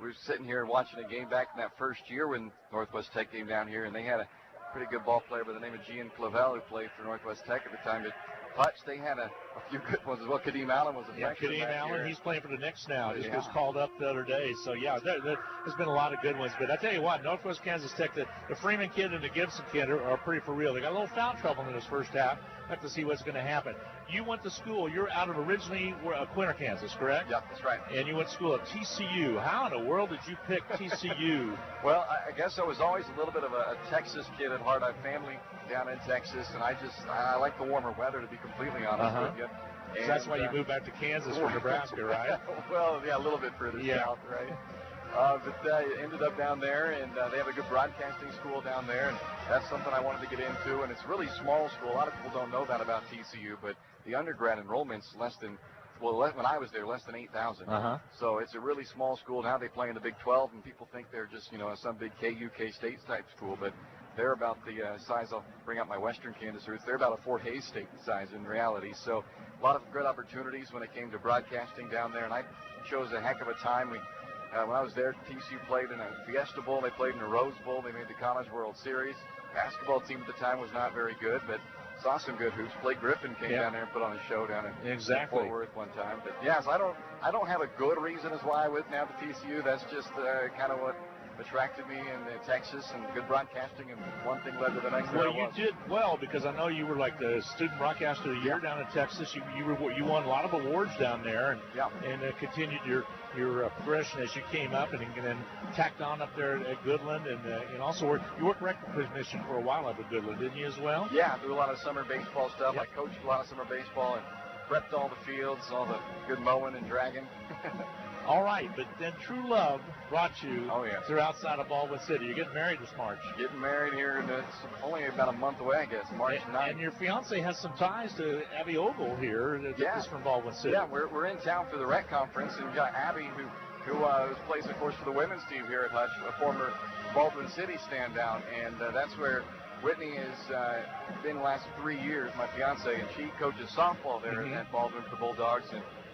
We were sitting here watching a game back in that first year when Northwest Tech came down here, and they had a pretty good ball player by the name of Gian Clavel who played for Northwest Tech at the time. But Hutch, they had a few good ones as well. Kadeem Allen was a freshman. Kadeem Allen, he's playing for the Knicks now. He was called up the other day. So, there's been a lot of good ones. But I tell you what, Northwest Kansas Tech, the Freeman kid and the Gibson kid are pretty for real. They got a little foul trouble in this first half. Have to see what's going to happen. You went to school. You're out of originally Quinter, Kansas, correct? Yeah, that's right. And you went to school at TCU. How in the world did you pick TCU? Well, I guess I was always a little bit of a Texas kid at heart. I have family down in Texas, and I like the warmer weather, to be completely honest with you. And that's why you moved back to Kansas from Nebraska, right? Well, yeah, a little bit further south, right? But I ended up down there, and they have a good broadcasting school down there, and that's something I wanted to get into. And it's a really small school. A lot of people don't know that about TCU, but the undergrad enrollment's less than well, when I was there, less than 8,000. So it's a really small school. Now they play in the Big 12, and people think they're just, some big KU, K-State type school, but they're about the size. I'll bring out my Western Kansas roots. They're about a Fort Hays State size in reality. So a lot of good opportunities when it came to broadcasting down there, and I chose a heck of a time. When I was there, TCU played in a Fiesta Bowl. They played in a Rose Bowl. They made the College World Series. Basketball team at the time was not very good, but saw some good hoops. Blake Griffin came down there and put on a show down in Fort Worth one time. But yes, I don't have a good reason as why I went now to TCU. That's just kind of what attracted me in Texas, and good broadcasting, and one thing led to the next. Well, you did well, because I know you were like the student broadcaster of the year down in Texas. You won a lot of awards down there, and continued your progression as you came up, and then tacked on up there at Goodland, and also you worked recognition for a while up at Goodland, didn't you as well? Yeah, I do a lot of summer baseball stuff. I coached a lot of summer baseball and prepped all the fields, all the good mowing and dragging. All right, but then True Love brought you through outside of Baldwin City. You're getting married this March. Getting married here, and it's only about a month away, I guess, March 9th. And your fiance has some ties to Abby Ogle here, that's from Baldwin City. Yeah, we're in town for the rec conference, and we've got Abby, who plays, of course, for the women's team here at Hutch, a former Baldwin City standout, and that's where Whitney has been the last 3 years, my fiance, and she coaches softball there at Baldwin for the Bulldogs,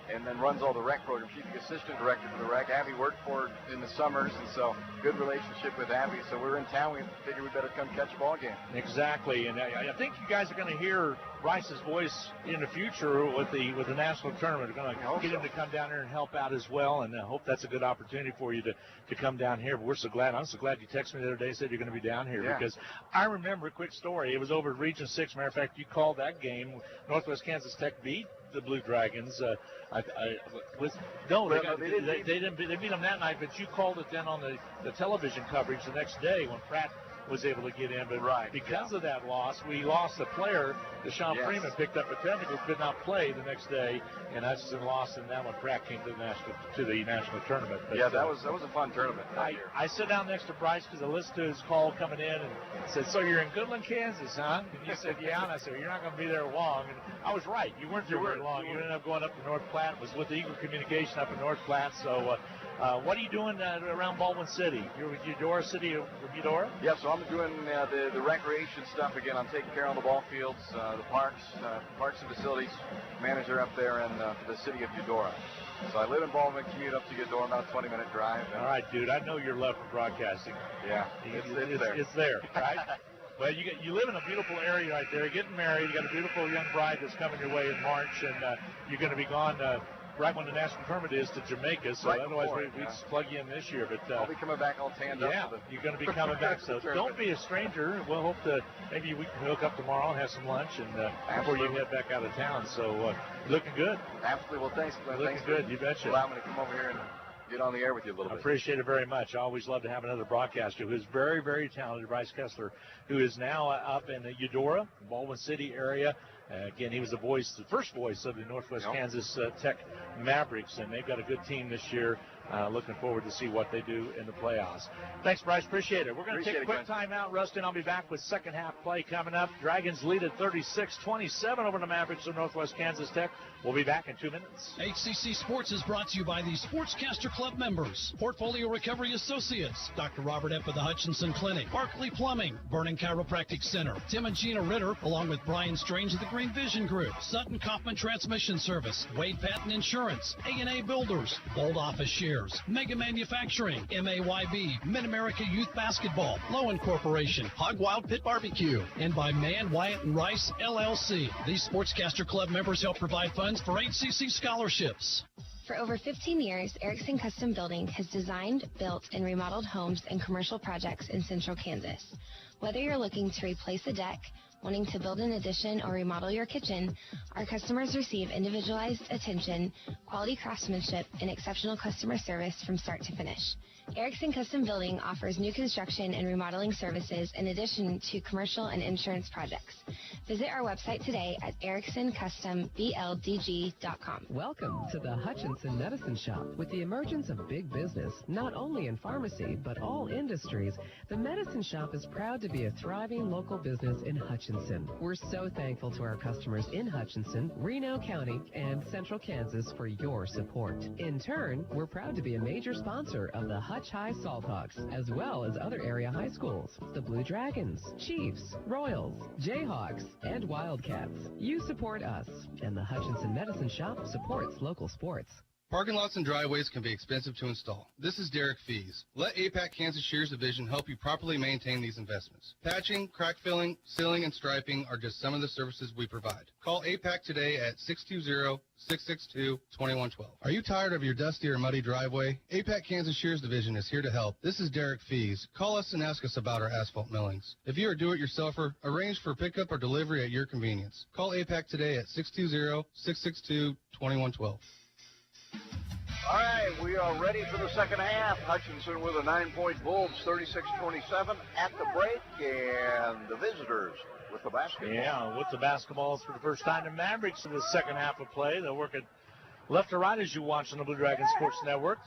and then runs all the rec programs. She's the assistant director for the rec. Abby worked for her in the summers, and so good relationship with Abby. So we're in town. We figured we better come catch a ball game. Exactly, and I think you guys are going to hear Bryce's voice in the future with the national tournament. We're going to get him to come down here and help out as well, and I hope that's a good opportunity for you to come down here. But we're so glad. I'm so glad you texted me the other day and said you're going to be down here, because I remember a quick story. It was over at Region 6. Matter of fact, you called that game. Northwest Kansas Tech beat the Blue Dragons. They beat them that night, but you called it then on the television coverage the next day when Pratt was able to get in. But because of that loss, we lost a player. Deshaun Freeman picked up a technical, could not play the next day, and Hutchinson lost in that one. Pratt came to the national tournament. But, that was a fun tournament. I sit down next to Bryce because I listened to his call coming in and said, "So you're in Goodland, Kansas, huh?" And you said, "Yeah." And I said, "You're not going to be there long." And I was right. You weren't there very long. You ended up going up to North Platte. It was with Eagle Communication up in North Platte. So what are you doing around Baldwin City? You're with Eudora City of Eudora? Yeah, so I'm doing the recreation stuff again. I'm taking care of the ball fields, the parks and facilities manager up there in for the city of Eudora. So I live in Baldwin, commute up to Eudora, about a 20-minute drive. All right, dude. I know your love for broadcasting. Yeah, it's there, right? Well, you live in a beautiful area right there. You're getting married. You got a beautiful young bride that's coming your way in March, and you're going to be gone right when the national tournament is to Jamaica. So otherwise, we'd just plug you in this year. But I'll be coming back all tanned up. Yeah, you're going to be coming back. So don't be a stranger. We'll hope to maybe we can hook up tomorrow and have some lunch, and before you head back out of town. So looking good. Absolutely. Well, thanks, Glenn. Looking good. You betcha. Allow me to come over here and get on the air with you a little bit. I appreciate it very much. I always love to have another broadcaster who's very, very talented, Bryce Kessler, who is now up in the Eudora, Baldwin City area. Again, he was the first voice of the Northwest Kansas Tech Mavericks, and they've got a good team this year. Looking forward to see what they do in the playoffs. Thanks, Bryce. Appreciate it. We're going to take a quick timeout. Rustin, I'll be back with second half play coming up. Dragons lead at 36-27 over the Mavericks of Northwest Kansas Tech. We'll be back in 2 minutes. HCC Sports is brought to you by the Sportscaster Club members, Portfolio Recovery Associates, Dr. Robert Epp of the Hutchinson Clinic, Barkley Plumbing, Vernon Chiropractic Center, Tim and Gina Ritter, along with Brian Strange of the Green Vision Group, Sutton Kaufman Transmission Service, Wade Patton Insurance, A&A Builders, Bold Office Shares, Mega Manufacturing, MAYB, Mid-America Youth Basketball, Lowen Corporation, Hog Wild Pit Barbecue, and by Mann, Wyatt, and Rice, LLC. These Sportscaster Club members help provide funds for HCC scholarships. For over 15 years, Erickson Custom Building has designed, built, and remodeled homes and commercial projects in central Kansas. Whether you're looking to replace a deck, wanting to build an addition, or remodel your kitchen, our customers receive individualized attention, quality craftsmanship, and exceptional customer service from start to finish. Erickson Custom Building offers new construction and remodeling services in addition to commercial and insurance projects. Visit our website today at ericksoncustombldg.com. Welcome to the Hutchinson Medicine Shop. With the emergence of big business, not only in pharmacy, but all industries, the Medicine Shop is proud to be a thriving local business in Hutchinson. Hutchinson. We're so thankful to our customers in Hutchinson, Reno County, and Central Kansas for your support. In turn, we're proud to be a major sponsor of the Hutch High Salthawks, as well as other area high schools, the Blue Dragons, Chiefs, Royals, Jayhawks, and Wildcats. You support us, and the Hutchinson Medicine Shop supports local sports. Parking lots and driveways can be expensive to install. This is Derek Fees. Let APAC Kansas Shears Division help you properly maintain these investments. Patching, crack filling, sealing, and striping are just some of the services we provide. Call APAC today at 620-662-2112. Are you tired of your dusty or muddy driveway? APAC Kansas Shears Division is here to help. This is Derek Fees. Call us and ask us about our asphalt millings. If you are a do-it-yourselfer, arrange for pickup or delivery at your convenience. Call APAC today at 620-662-2112. All right, we are ready for the second half. Hutchinson with a 9-point Bulls, 36-27 at the break, and the visitors with the basketball. Yeah, with the basketballs for the first time. The Mavericks in the second half of play. They'll work it left to right as you watch on the Blue Dragon Sports Network.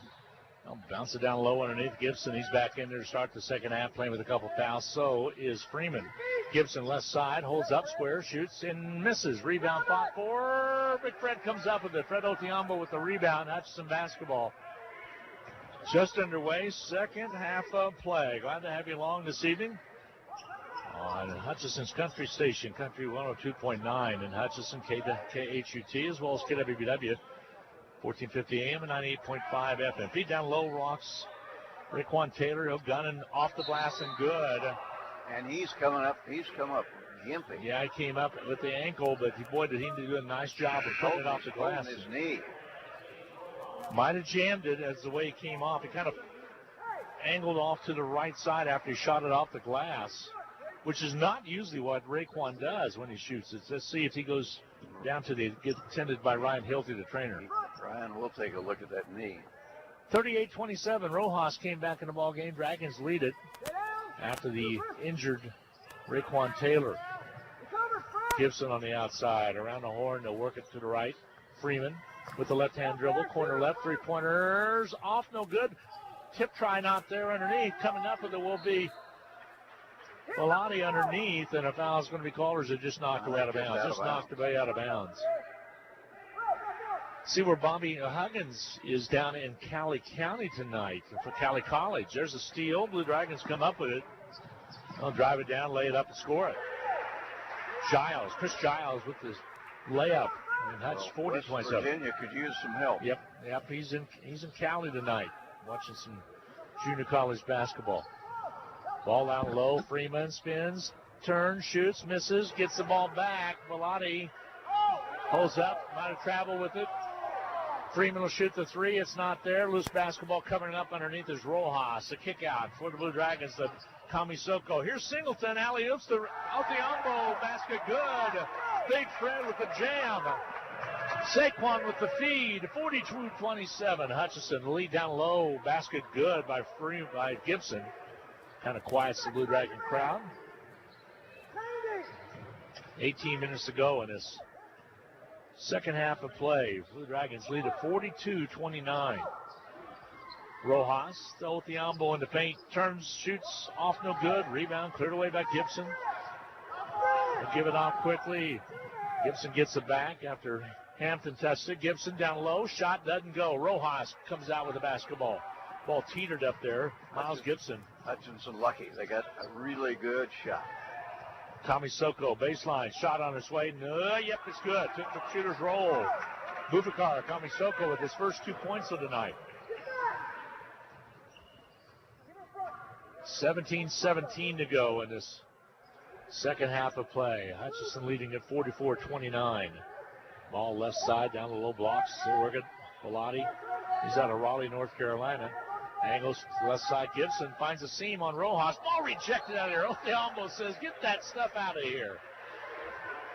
They'll bounce it down low underneath Gibson. He's back in there to start the second half, playing with a couple fouls. So is Freeman. Gibson left side, holds up, square, shoots and misses. Rebound fought for. Big Fred comes up with it. Fred Otiambo with the rebound. Hutchinson basketball. Just underway, second half of play. Glad to have you along this evening on Hutchinson's Country Station, Country 102.9 in Hutchinson, KHUT, as well as KWBW, 1450 AM and 98.5 FM. Feed down low, rocks. Raekwon Taylor, he'll gun and off the glass and good. And he's come up gimping. Yeah, he came up with the ankle, but boy, did he do a nice job of putting it off the glass. His knee. Might have jammed it as the way he came off. He kind of angled off to the right side after he shot it off the glass, which is not usually what Raekwon does when he shoots it. Let's see if he goes down to get tended by Ryan Hilty, the trainer. Ryan, we'll take a look at that knee. 38-27, Rojas came back in the ball game. Dragons lead it after the injured Raekwon Taylor. Gibson on the outside. Around the horn, they'll work it to the right. Freeman with the left-hand dribble. Corner left, three-pointers. Off, no good. Tip try not there underneath. Coming up with it will be Bellotti underneath, and a foul is going to be called, or is it just knocked away out of bounds? Just knocked away out of bounds. See where Bobby Huggins is down in Cali County tonight for Cali College. There's a steal. Blue Dragons come up with it. They'll drive it down, lay it up, and score it. Chris Giles with his layup. And that's 40-27. Virginia could use some help. Yep. He's in Cali tonight, watching some junior college basketball. Ball down low. Freeman spins, turns, shoots, misses, gets the ball back. Bellotti holds up, might have traveled with it. Freeman will shoot the three. It's not there. Loose basketball coming up underneath is Rojas. A kick out for the Blue Dragons to Kamisoko. Here's Singleton. Alley-oops to Otiambo. Basket good. Big Fred with the jam. Saquon with the feed. 42-27. Hutchinson lead down low. Basket good by Gibson. Kind of quiets the Blue Dragon crowd. 18 minutes to go in this second half of play. Blue Dragons lead at 42-29. Rojas, Otiambo in the paint, turns, shoots, off no good. Rebound cleared away by Gibson. They'll give it off quickly. Gibson gets it back after Hampton touched it. Gibson down low, shot doesn't go. Rojas comes out with the basketball. Ball teetered up there. Miles Gibson. Hutchinson lucky. They got a really good shot. Kamisoko, baseline, shot on its way. No, yep, it's good. Took the shooter's roll. Boubacar Kamisoko with his first 2 points of the night. 17-17 to go in this second half of play. Hutchinson leading at 44-29. Ball left side down the low blocks. Oregon, Bellotti. He's out of Raleigh, North Carolina. Angles to the left side. Gibson finds a seam on Rojas. Ball rejected out of there. Otiambo says, get that stuff out of here.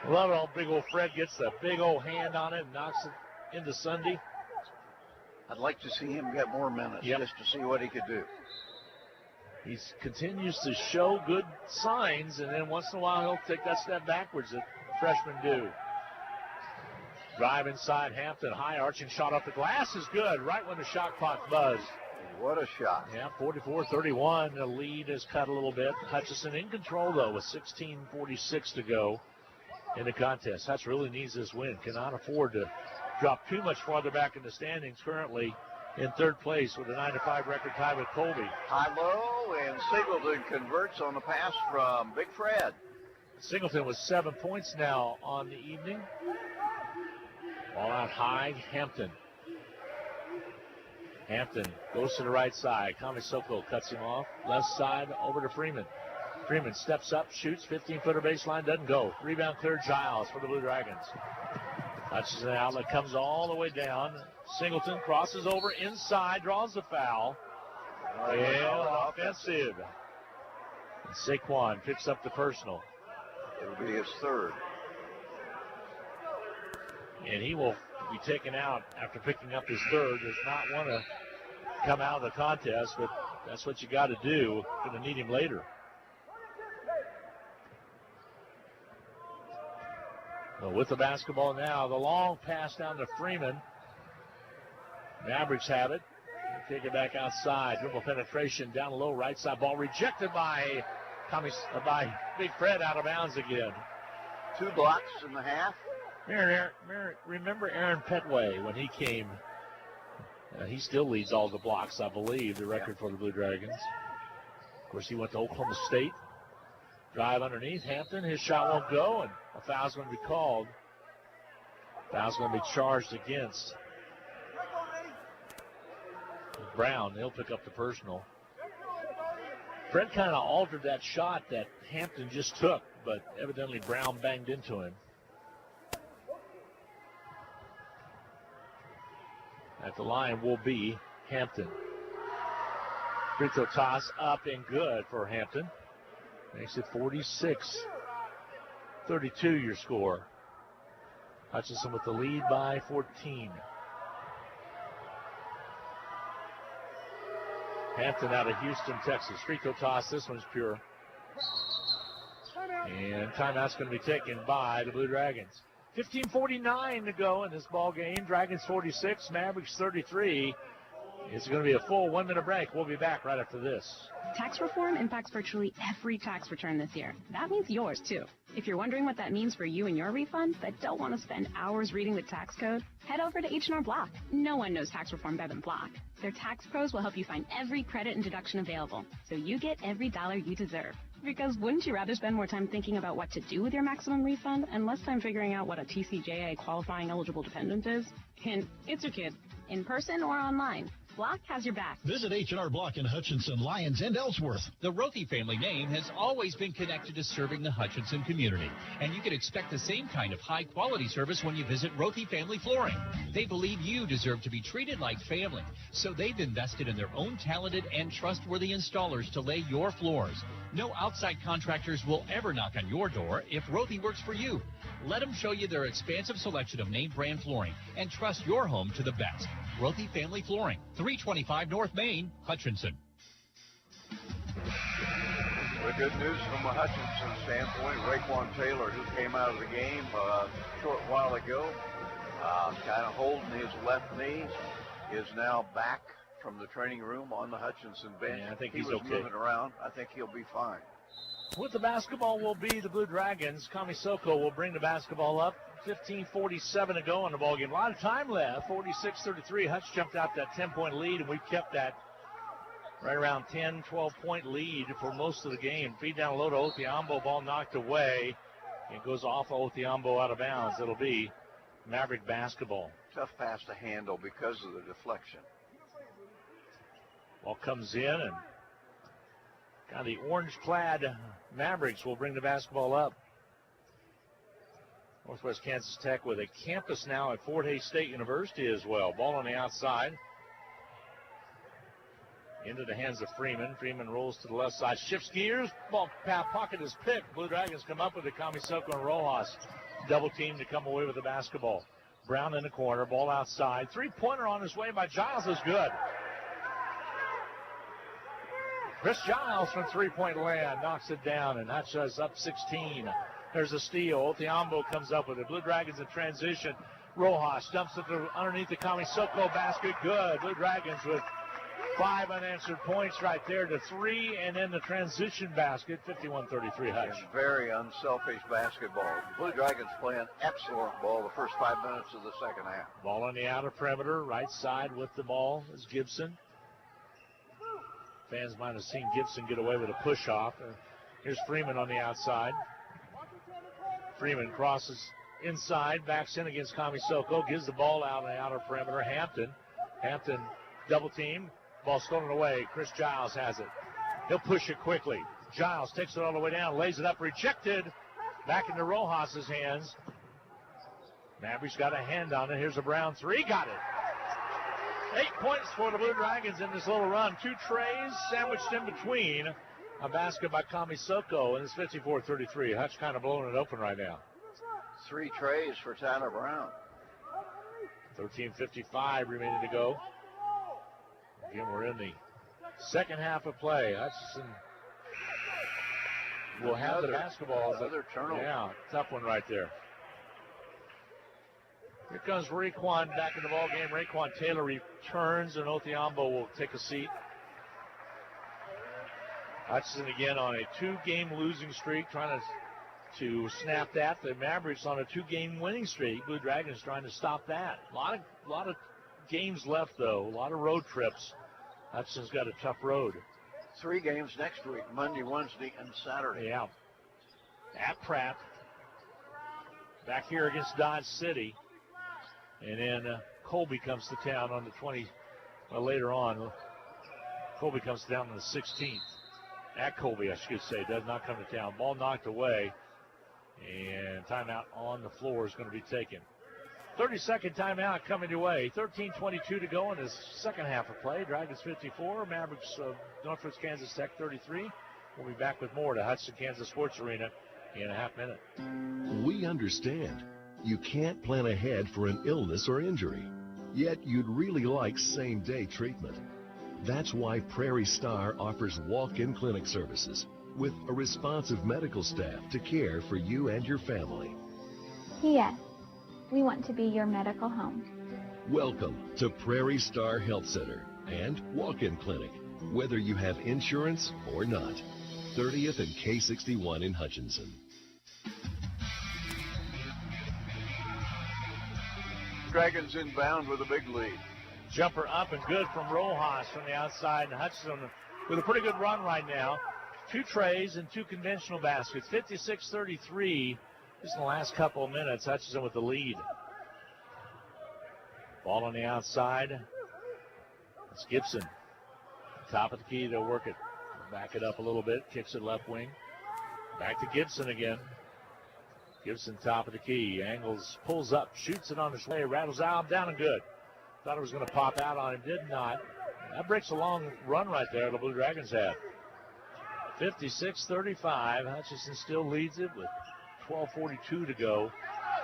Love it. Big old Fred gets the big old hand on it and knocks it into Sunday. I'd like to see him get more minutes just to see what he could do. He continues to show good signs, and then once in a while he'll take that step backwards that freshmen do. Drive inside Hampton. High arching shot off the glass is good right when the shot clock buzzed. What a shot. Yeah, 44-31. The lead is cut a little bit. Hutchinson in control, though, with 16:46 to go in the contest. Hutch really needs this win. Cannot afford to drop too much farther back in the standings. Currently in third place with a 9-5 record tie with Colby. High-low, and Singleton converts on the pass from Big Fred. Singleton with 7 points now on the evening. Ball out high, Hampton. Hampton goes to the right side. Kamisoko cuts him off. Left side over to Freeman. Freeman steps up, shoots, 15-footer baseline, doesn't go. Rebound cleared, Giles for the Blue Dragons. Hutchinson outlet comes all the way down. Singleton crosses over inside, draws the foul. And offensive. And Saquon picks up the personal. It'll be his third. And he will be taken out after picking up his third. Does not want to come out of the contest, but that's what you got to do. Going to need him later. Well, with the basketball now, the long pass down to Freeman. Mavericks have it. They take it back outside. Dribble penetration down low, right side. Ball rejected by Big Fred, out of bounds again. 2 blocks in the half. Remember Aaron Petway when he came? He still leads all the blocks, I believe, the record for the Blue Dragons. Of course, he went to Oklahoma State. Drive underneath Hampton. His shot won't go, and a foul's going to be called. Foul's going to be charged against Brown. He'll pick up the personal. Fred kind of altered that shot that Hampton just took, but evidently Brown banged into him. At the line will be Hampton. Free throw toss up and good for Hampton. Makes it 46-32 your score. Hutchinson with the lead by 14. Hampton out of Houston, Texas. Free throw toss. This one's pure. And timeout's going to be taken by the Blue Dragons. 15:49 to go in this ball game. Dragons 46, Mavericks 33. It's going to be a full 1 minute break. We'll be back right after this. Tax reform impacts virtually every tax return this year. That means yours, too. If you're wondering what that means for you and your refund, but don't want to spend hours reading the tax code, head over to H&R Block. No one knows tax reform better than Block. Their tax pros will help you find every credit and deduction available, so you get every dollar you deserve. Because wouldn't you rather spend more time thinking about what to do with your maximum refund and less time figuring out what a TCJA qualifying eligible dependent is? Hint, it's your kid. In person or online, Block has your back. Visit H&R Block in Hutchinson, Lyons, and Ellsworth. The Rothy family name has always been connected to serving the Hutchinson community, and you can expect the same kind of high-quality service when you visit Rothy Family Flooring. They believe you deserve to be treated like family, so they've invested in their own talented and trustworthy installers to lay your floors. No outside contractors will ever knock on your door if Rothy works for you. Let them show you their expansive selection of name brand flooring and trust your home to the best. Rothy Family Flooring, 325 North Main, Hutchinson. The good news from a Hutchinson standpoint, Raekwon Taylor, who came out of the game a short while ago, kind of holding his left knee, is now back from the training room on the Hutchinson bench. Yeah, I think he he's was okay. moving around. I think he'll be fine. With the basketball will be the Blue Dragons. Kamisoko will bring the basketball up. 15:47 to go in the ballgame. A lot of time left. 46-33. Hutch jumped out that 10-point lead, and we've kept that right around 10, 12-point lead for most of the game. Feed down low to Othiambo. Ball knocked away. It goes off Othiambo out of bounds. It'll be Maverick basketball. Tough pass to handle because of the deflection. Ball comes in, and kind of the orange-clad Mavericks will bring the basketball up. Northwest Kansas Tech with a campus now at Fort Hays State University as well. Ball on the outside. Into the hands of Freeman. Freeman rolls to the left side. Shifts gears. Ball pocket is picked. Blue Dragons come up with it. Kamisoko and Rojas double team to come away with the basketball. Brown in the corner. Ball outside. Three-pointer on his way by Giles is good. Chris Giles from three-point land knocks it down, and Hutch is up 16. There's a steal. Othiambo comes up with it. Blue Dragons in transition. Rojas dumps it underneath the Kamisoko basket. Good. Blue Dragons with 5 unanswered points right there to 3, and then the transition basket, 51-33 Hutch. Very unselfish basketball. Blue Dragons playing excellent ball the first 5 minutes of the second half. Ball on the outer perimeter, right side with the ball is Gibson. Fans might have seen Gibson get away with a push-off. Here's Freeman on the outside. Freeman crosses inside, backs in against Kamisoko, gives the ball out on the outer perimeter. Hampton double team. Ball stolen away. Chris Giles has it. He'll push it quickly. Giles takes it all the way down, lays it up, rejected. Back into Rojas's hands. Mavericks got a hand on it. Here's a Brown 3. Got it. 8 points for the Blue Dragons in this little run. 2 trays sandwiched in between. A basket by Kamisoko, and it's 54-33. Hutch kind of blowing it open right now. 3 trays for Tyler Brown. 13:55 remaining to go. Again, we're in the second half of play. Hutchinson will have the basketball. Another turnover. Yeah, tough one right there. Here comes Raekwon back in the ball game. Raekwon Taylor returns, and Othiambo will take a seat. Hutchinson again on a 2-game losing streak, trying to snap that. The Mavericks on a 2-game winning streak. Blue Dragons trying to stop that. A lot of games left, though. A lot of road trips. Hutchinson's got a tough road. 3 games next week, Monday, Wednesday, and Saturday. Yeah. At Pratt. Back here against Dodge City. And then Colby comes to town on the later on. Colby comes to town on the 16th. At Colby, I should say, does not come to town. Ball knocked away, and timeout on the floor is going to be taken. 30-second timeout coming your way. 13:22 to go in the second half of play. Dragons 54, Mavericks of Northwest Kansas Tech 33. We'll be back with more to Hutchinson Kansas Sports Arena in a half minute. We understand. You can't plan ahead for an illness or injury, yet you'd really like same-day treatment. That's why Prairie Star offers walk-in clinic services with a responsive medical staff to care for you and your family. P.S. We want to be your medical home. Welcome to Prairie Star Health Center and walk-in clinic, whether you have insurance or not. 30th and K61 in Hutchinson. Dragons inbound with a big lead. Jumper up and good from Rojas from the outside. And Hutchinson with a pretty good run right now. 2 trays and 2 conventional baskets. 56-33 just in the last couple of minutes. Hutchinson with the lead. Ball on the outside. It's Gibson. Top of the key to work it. Back it up a little bit. Kicks it left wing. Back to Gibson again. Gibson top of the key. Angles, pulls up, shoots it on his way. Rattles out, down and good. Thought it was going to pop out on him. Did not. That breaks a long run right there the Blue Dragons have. 56-35. Hutchinson still leads it with 12:42 to go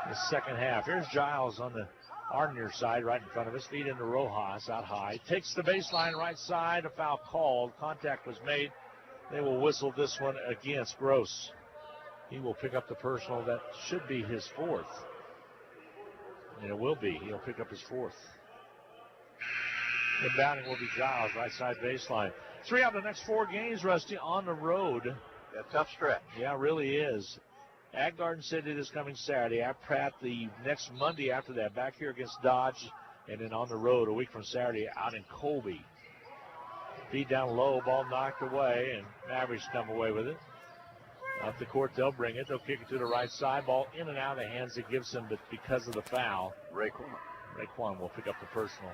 in the second half. Here's Giles on the Ardner side right in front of us. Feed into Rojas out high. Takes the baseline right side. A foul called. Contact was made. They will whistle this one against Gross. He will pick up the personal. That should be his 4th. And it will be. He'll pick up his 4th. Inbounding will be Giles, right side baseline. 3 out of the next 4 games, Rusty, on the road. Yeah, tough stretch. Yeah, it really is. At Garden City this coming Saturday. At Pratt the next Monday after that. Back here against Dodge. And then on the road a week from Saturday out in Colby. Feed down low. Ball knocked away. And Mavericks come away with it. Up the court, they'll bring it. They'll kick it to the right side. Ball in and out of the hands of Gibson, but because of the foul, Raekwon will pick up the personal.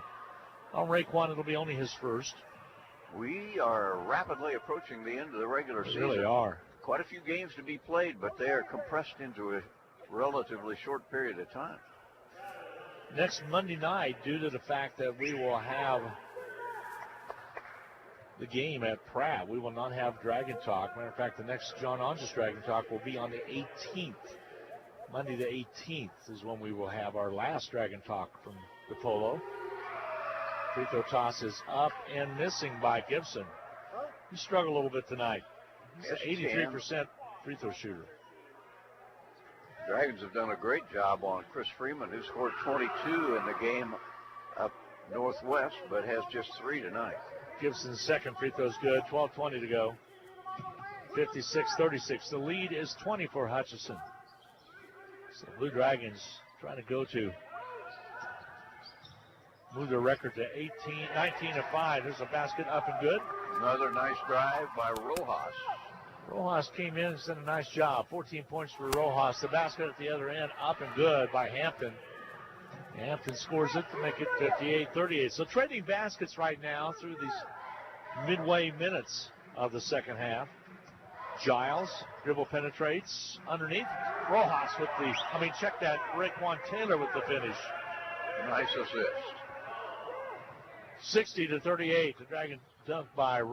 On Raekwon, it'll be only his 1st. We are rapidly approaching the end of the regular season. Really are. Quite a few games to be played, but they are compressed into a relatively short period of time. Next Monday night, due to the fact that we will have the game at Pratt, we will not have Dragon Talk. Matter of fact, the next John Onges Dragon Talk will be on the 18th. Monday the 18th is when we will have our last Dragon Talk from the Polo. Free throw toss is up and missing by Gibson. He struggled a little bit tonight. He's an 83% free throw shooter. Dragons have done a great job on Chris Freeman, who scored 22 in the game up Northwest, but has just 3 tonight. Gibson's second free throw is good. 12:20 to go. 56-36. The lead is 20 for Hutchinson. So the Blue Dragons trying to move their record to 19-5. There's a basket up and good. Another nice drive by Rojas. Rojas came in and did a nice job. 14 points for Rojas. The basket at the other end up and good by Hampton. Hampton scores it to make it 58-38. So trading baskets right now through these midway minutes of the second half. Giles, dribble penetrates underneath. Rojas with check that. Raekwon Taylor with the finish. Nice assist. 60-38. The Dragon dunked by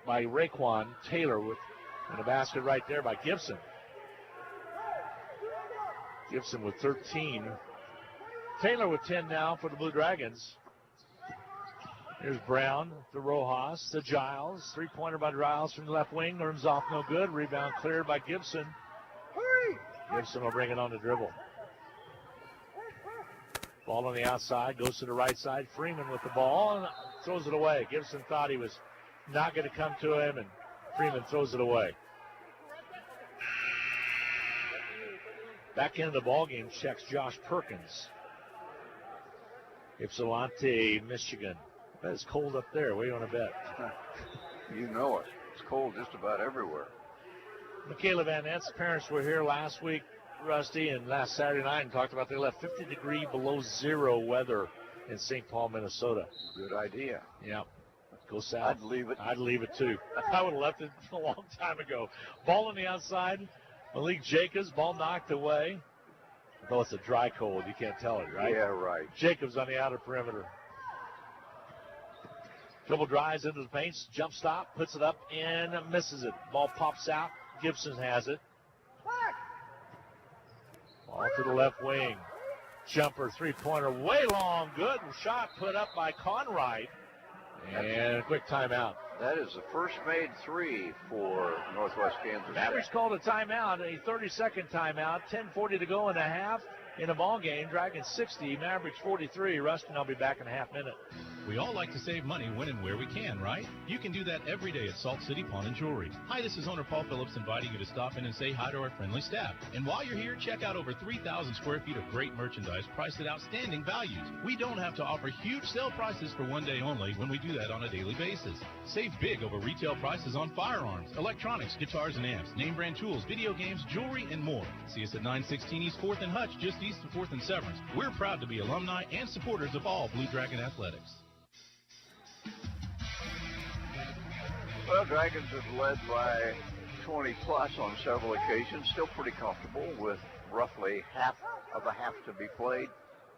by Raekwon Taylor and a basket right there by Gibson. Gibson with 13. Taylor with 10 now for the Blue Dragons. Here's Brown to Rojas to Giles. Three-pointer by Giles from the left wing. Rims off no good. Rebound cleared by Gibson. Gibson will bring it on the dribble. Ball on the outside. Goes to the right side. Freeman with the ball and throws it away. Gibson thought he was not going to come to him, and Freeman throws it away. Back into the ballgame checks Josh Perkins. Ypsilanti, Michigan. I bet it's cold up there. What do you want to bet? You know it. It's cold just about everywhere. Michaela Van Nant's parents were here last week, Rusty, and last Saturday night and talked about they left 50-degree below zero weather in St. Paul, Minnesota. Good idea. Yeah. Go south. I'd leave it. I'd leave it too. I would have left it a long time ago. Ball on the outside. Malik Jacobs, ball knocked away. Though it's a dry cold, you can't tell it, right? Yeah, right. Jacobs on the outer perimeter. Dribble drives into the paint, jump stop, puts it up and misses it. Ball pops out. Gibson has it. Ball to the left wing. Jumper, three-pointer, way long. Good shot put up by Conrad. And a quick timeout. That is the first made three for Northwest Kansas. Mavericks called a timeout, a 30-second timeout. 10:40 to go in the half in a ball game. Dragons 60, Mavericks 43. Rustin, I'll be back in a half minute. We all like to save money when and where we can, right? You can do that every day at Salt City Pawn and Jewelry. Hi, this is owner Paul Phillips inviting you to stop in and say hi to our friendly staff. And while you're here, check out over 3,000 square feet of great merchandise priced at outstanding values. We don't have to offer huge sale prices for one day only when we do that on a daily basis. Save big over retail prices on firearms, electronics, guitars and amps, name brand tools, video games, jewelry, and more. See us at 916 East 4th and Hutch, just east of 4th and Severance. We're proud to be alumni and supporters of all Blue Dragon athletics. Well, Dragons have led by 20-plus on several occasions. Still pretty comfortable with roughly half of a half to be played,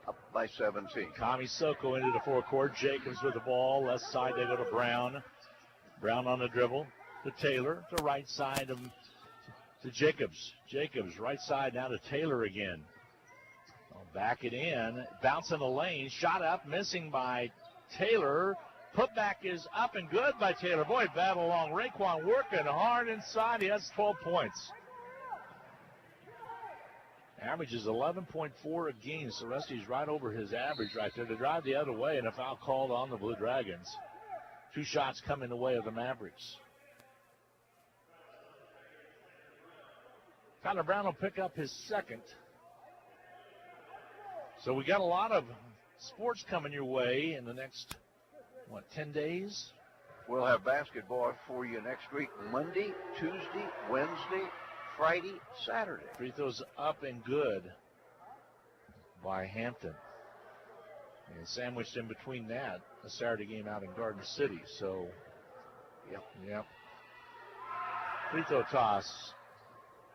up by 17. Kami Soko into the forecourt. Jacobs with the ball. Left side, they go to Brown. Brown on the dribble to Taylor. To right side to Jacobs. Jacobs, right side now to Taylor again. Back it in. Bounce in the lane. Shot up. Missing by Taylor. Putback is up and good by Taylor. Boy, battle along. Raekwon working hard inside. He has 12 points. Average is 11.4 a game, so Rusty's right over his average right there. To drive the other way, and a foul called on the Blue Dragons. Two shots coming the way of the Mavericks. Tyler Brown will pick up his second. So we got a lot of sports coming your way in the next 10 days? We'll have basketball for you next week, Monday, Tuesday, Wednesday, Friday, Saturday. Free throws up and good by Hampton. And sandwiched in between that, a Saturday game out in Garden City. So, yep. Free throw toss.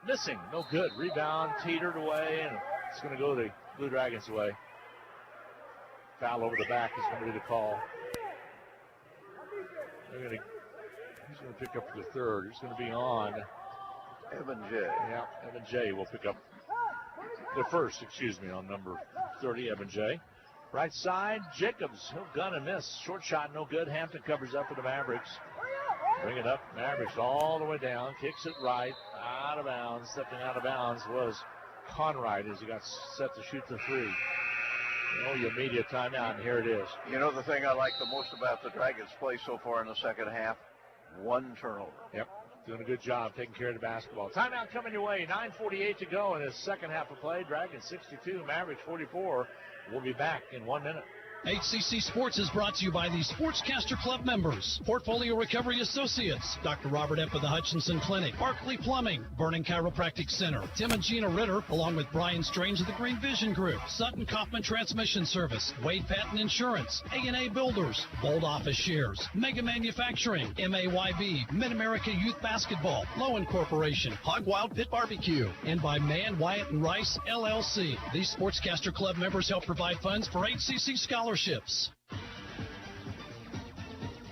Missing, no good. Rebound, teetered away, and it's going to go the Blue Dragons' way. Foul over the back is going to be the call. He's going to pick up the third. He's going to be on Evan J. Yeah, Evan J. will pick up the first, on number 30, Evan J. Right side, Jacobs. He'll gun and miss. Short shot, no good. Hampton covers up for the Mavericks. Bring it up. Mavericks all the way down. Kicks it right. Out of bounds. Stepping out of bounds was Conrad as he got set to shoot the three. Oh, your media timeout, and here it is. You know the thing I like the most about the Dragons' play so far in the second half? One turnover. Yep, doing a good job taking care of the basketball. Timeout coming your way. 9:48 to go in the second half of play. Dragons 62, Mavericks 44. We'll be back in 1 minute. HCC Sports is brought to you by the Sportscaster Club members, Portfolio Recovery Associates, Dr. Robert F. of the Hutchinson Clinic, Barkley Plumbing, Vernon Chiropractic Center, Tim and Gina Ritter, along with Brian Strange of the Green Vision Group, Sutton Kaufman Transmission Service, Wade Patton Insurance, A&A Builders, Bold Office Shares, Mega Manufacturing, MAYB, Mid-America Youth Basketball, Lowen Corporation, Hog Wild Pit Barbecue, and by Mann, Wyatt, and Rice, LLC. These Sportscaster Club members help provide funds for HCC scholarships.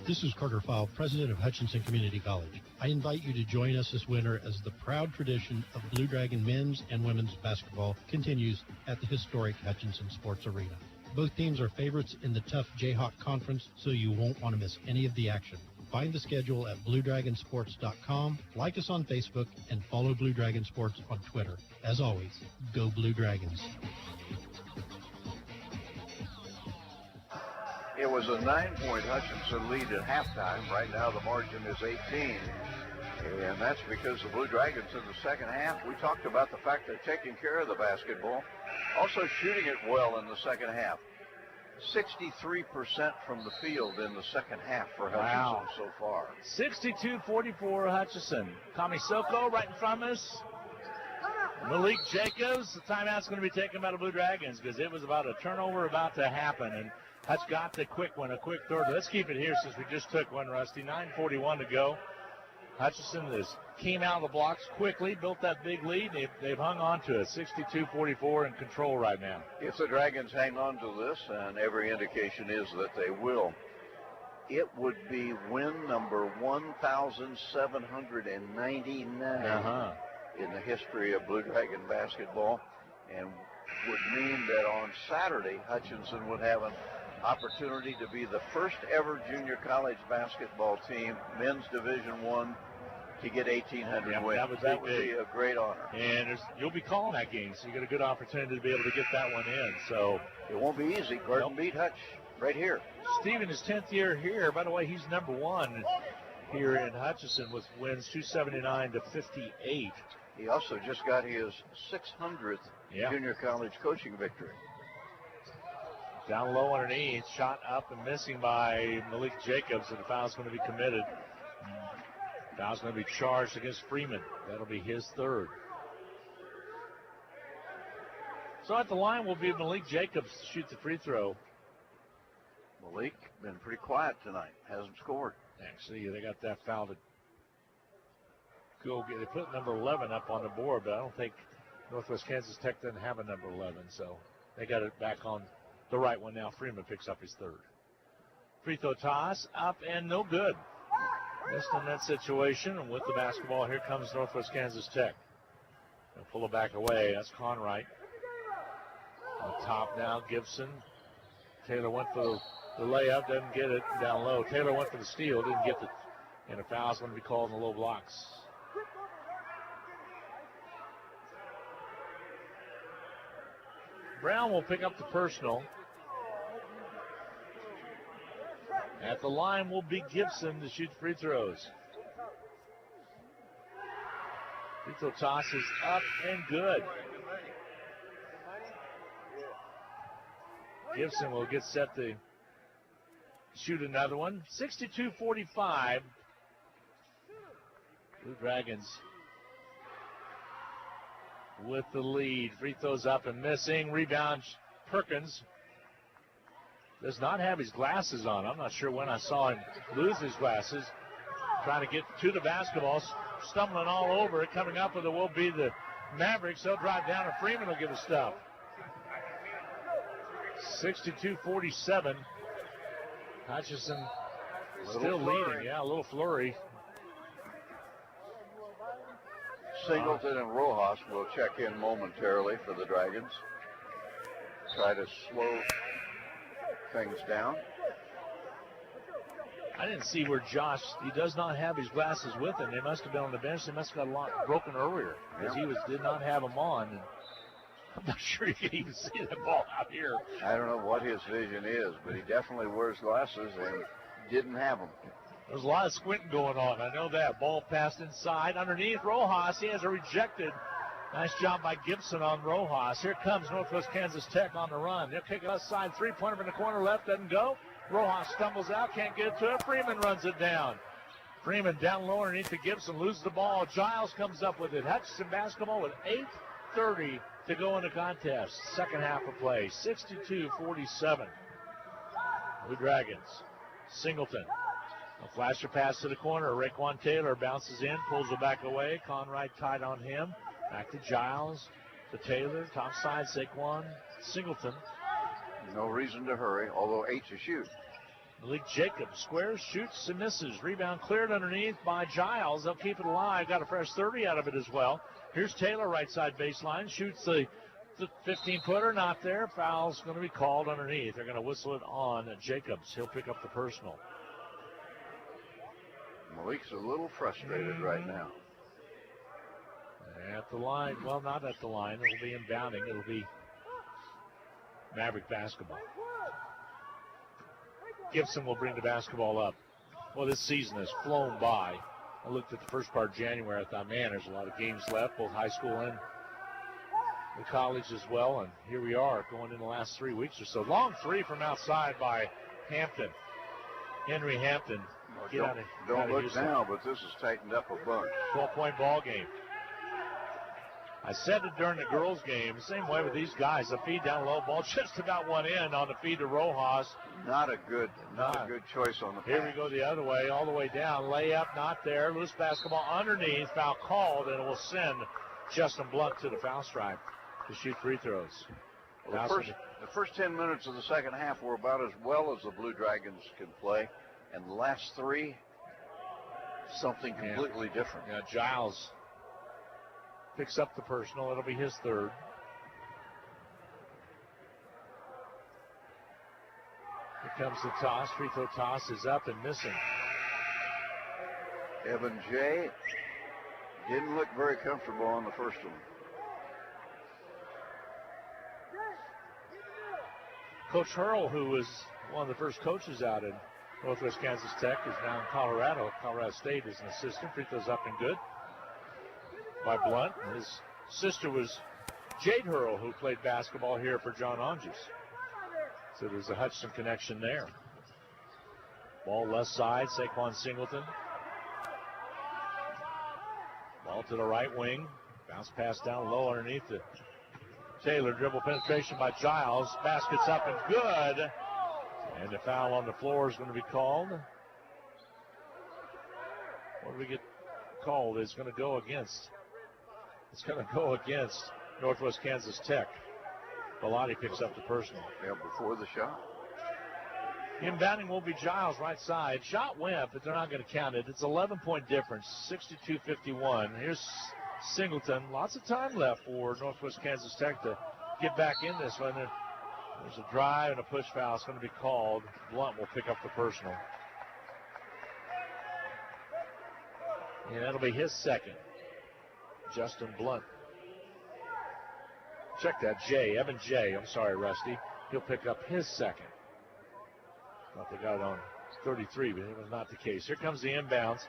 This is Carter File, president of Hutchinson Community College. I invite you to join us this winter as the proud tradition of Blue Dragon men's and women's basketball continues at the historic Hutchinson Sports Arena. Both teams are favorites in the tough Jayhawk Conference, so you won't want to miss any of the action. Find the schedule at BlueDragonSports.com, like us on Facebook, and follow Blue Dragon Sports on Twitter. As always, go Blue Dragons. It was a 9-point Hutchinson lead at halftime. Right now the margin is 18. And that's because the Blue Dragons in the second half, we talked about the fact they're taking care of the basketball, also shooting it well in the second half. 63% from the field in the second half for Hutchinson so far. 62-44 Hutchinson. Tommy Soko right in front of us. Malik Jacobs, the timeout's going to be taken by the Blue Dragons because it was about a turnover about to happen. And Hutch got the quick one, a quick third. Let's keep it here since we just took one, Rusty. 9:41 to go. Hutchinson came out of the blocks quickly, built that big lead. They've hung on to it. 62-44 in control right now. If the Dragons hang on to this, and every indication is that they will, it would be win number 1,799 in the history of Blue Dragon basketball, and would mean that on Saturday, Hutchinson would have an opportunity to be the first ever junior college basketball team, men's Division I, to get 1,800 wins. That would be a great honor. And you'll be calling that game, so you get a good opportunity to be able to get that one in. So it won't be easy. Gordon beat Hutch right here. Steven, his 10th year here. By the way, he's number one here in Hutchinson with wins 279-58. He also just got his 600th junior college coaching victory. Down low underneath, shot up and missing by Malik Jacobs, and the foul's going to be committed. Foul's going to be charged against Freeman. That'll be his third. So at the line will be Malik Jacobs to shoot the free throw. Malik been pretty quiet tonight, hasn't scored. Actually, they got that foul to go get. They put number 11 up on the board, but I don't think Northwest Kansas Tech doesn't have a number 11, so they got it back on the right one now. Freeman picks up his third. Free throw toss, up and no good. Missed in that situation, and with the basketball, here comes Northwest Kansas Tech. They'll pull it back away. That's Conwright. On top now, Gibson. Taylor went for the layup, doesn't get it down low. Taylor went for the steal, didn't get it. And a foul's going to be called in the low blocks. Brown will pick up the personal. At the line will be Gibson to shoot free throws. Free throw toss is up and good. Gibson will get set to shoot another one. 62-45. Blue Dragons with the lead. Free throws up and missing. Rebound, Perkins does not have his glasses on. I'm not sure when I saw him lose his glasses. Trying to get to the basketball, stumbling all over it. Coming up with it will be the Mavericks. They'll drive down and Freeman will give a stuff. 62-47. Hutchinson still leading. Yeah, a little flurry. Singleton and Rojas will check in momentarily for the Dragons. Try to slow things down. I didn't see where Josh, he does not have his glasses with him. They must have been on the bench. They must have got a lot broken earlier because he did not have them on. And I'm not sure you can even see that ball out here. I don't know what his vision is, but he definitely wears glasses and didn't have them. There's a lot of squinting going on. I know that. Ball passed inside. Underneath, Rojas. He has a rejected. Nice job by Gibson on Rojas. Here comes Northwest Kansas Tech on the run. They'll kick it outside. Three-pointer in the corner left. Doesn't go. Rojas stumbles out. Can't get it to it. Freeman runs it down. Freeman down low underneath to Gibson. Loses the ball. Giles comes up with it. Hutchinson basketball with 8:30 to go in the contest. Second half of play. 62-47. Blue Dragons. Singleton. A flasher pass to the corner. Raekwon Taylor bounces in. Pulls it back away. Conrad tied on him. Back to Giles. To Taylor. Top side. Saquon. Singleton. No reason to hurry, although 8 to shoot. Malik Jacobs squares, shoots, and misses. Rebound cleared underneath by Giles. They'll keep it alive. Got a fresh 30 out of it as well. Here's Taylor, right side baseline. Shoots the 15-footer. Not there. Foul's going to be called underneath. They're going to whistle it on Jacobs. He'll pick up the personal. Malik's a little frustrated right now. At the line. Well, not at the line. It'll be inbounding. It'll be Maverick basketball. Gibson will bring the basketball up. Well, this season has flown by. I looked at the first part of January. I thought, man, there's a lot of games left, both high school and the college as well. And here we are going in the last 3 weeks or so. Long three from outside by Hampton. Henry Hampton. Don't look now, but this is tightened up a bunch. 12-point ball game. I said it during the girls' game, same way with these guys. The feed down low, ball just about one in on the feed to Rojas. Not a good choice on the pass. Here we go the other way, all the way down. Layup, not there. Loose basketball underneath. Foul called, and it will send Justin Blunt to the foul stripe to shoot free throws. Well, the first 10 minutes of the second half were about as well as the Blue Dragons can play. And the last three, something completely different. Yeah, Giles picks up the personal. It'll be his third. Here comes the toss. Free throw toss is up and missing. Evan J. didn't look very comfortable on the first one. Coach Hurl, who was one of the first coaches out in Northwest Kansas Tech, is now in Colorado. Colorado State is an assistant. Free throws up and good by Blunt. His sister was Jade Hurl, who played basketball here for John Onges. So there's a Hutchinson connection there. Ball left side, Saquon Singleton. Ball to the right wing. Bounce pass down low underneath the Taylor. Dribble penetration by Giles. Basket's up and good. And the foul on the floor is going to be called. What do we get called? It's going to go against Northwest Kansas Tech. Bellotti picks up the personal. Yeah, before the shot. Inbounding will be Giles, right side. Shot went, but they're not going to count it. It's 11-point difference, 62-51. Here's Singleton. Lots of time left for Northwest Kansas Tech to get back in this one. There's a drive and a push foul. It's going to be called. Blunt will pick up the personal. And that'll be his second. Justin Blunt. Check that, Evan J. I'm sorry, Rusty. He'll pick up his second. Thought they got it on 33, but it was not the case. Here comes the inbounds.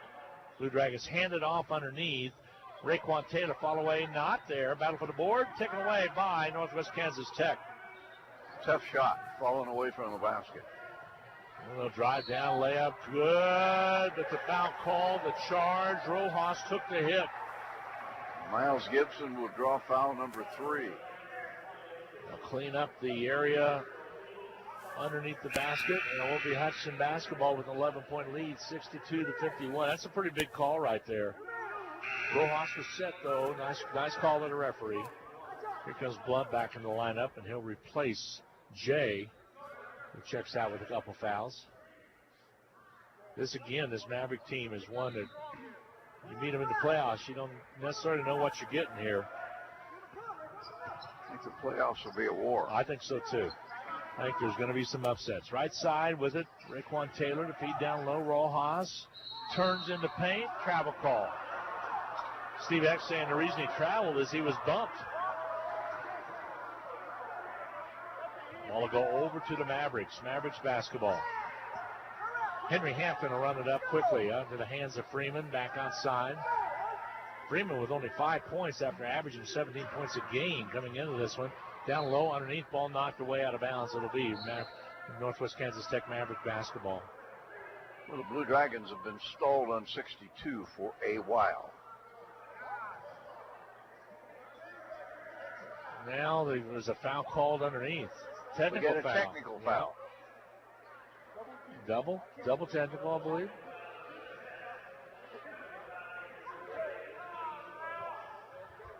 Blue Dragons hand it off underneath. Raekwon Taylor fall away, not there. Battle for the board, taken away by Northwest Kansas Tech. Tough shot, falling away from the basket. A little drive down, layup, good, but the foul called, the charge. Rojas took the hit. Miles Gibson will draw foul number 3. They'll clean up the area underneath the basket, and it will be Hutchinson basketball with an 11-point lead, 62-51. That's a pretty big call right there. Rojas was set, though. Nice call to the referee. Here comes Blunt back in the lineup, and he'll replace Jay, who checks out with a couple fouls. This Maverick team is one that you meet them in the playoffs, you don't necessarily know what you're getting here. I think the playoffs will be a war. I think so, too. I think there's going to be some upsets. Right side with it, Raekwon Taylor to feed down low. Rojas turns into paint. Travel call. Steve Eck saying the reason he traveled is he was bumped. Ball will go over to the Mavericks. Mavericks basketball. Henry Hampton will run it up quickly into the hands of Freeman, back outside. Freeman with only 5 points after averaging 17 points a game coming into this one. Down low, underneath, ball knocked away out of bounds. It'll be Northwest Kansas Tech Maverick basketball. Well, the Blue Dragons have been stalled on 62 for a while. Now there's a foul called underneath. We get a technical foul. Double technical, I believe.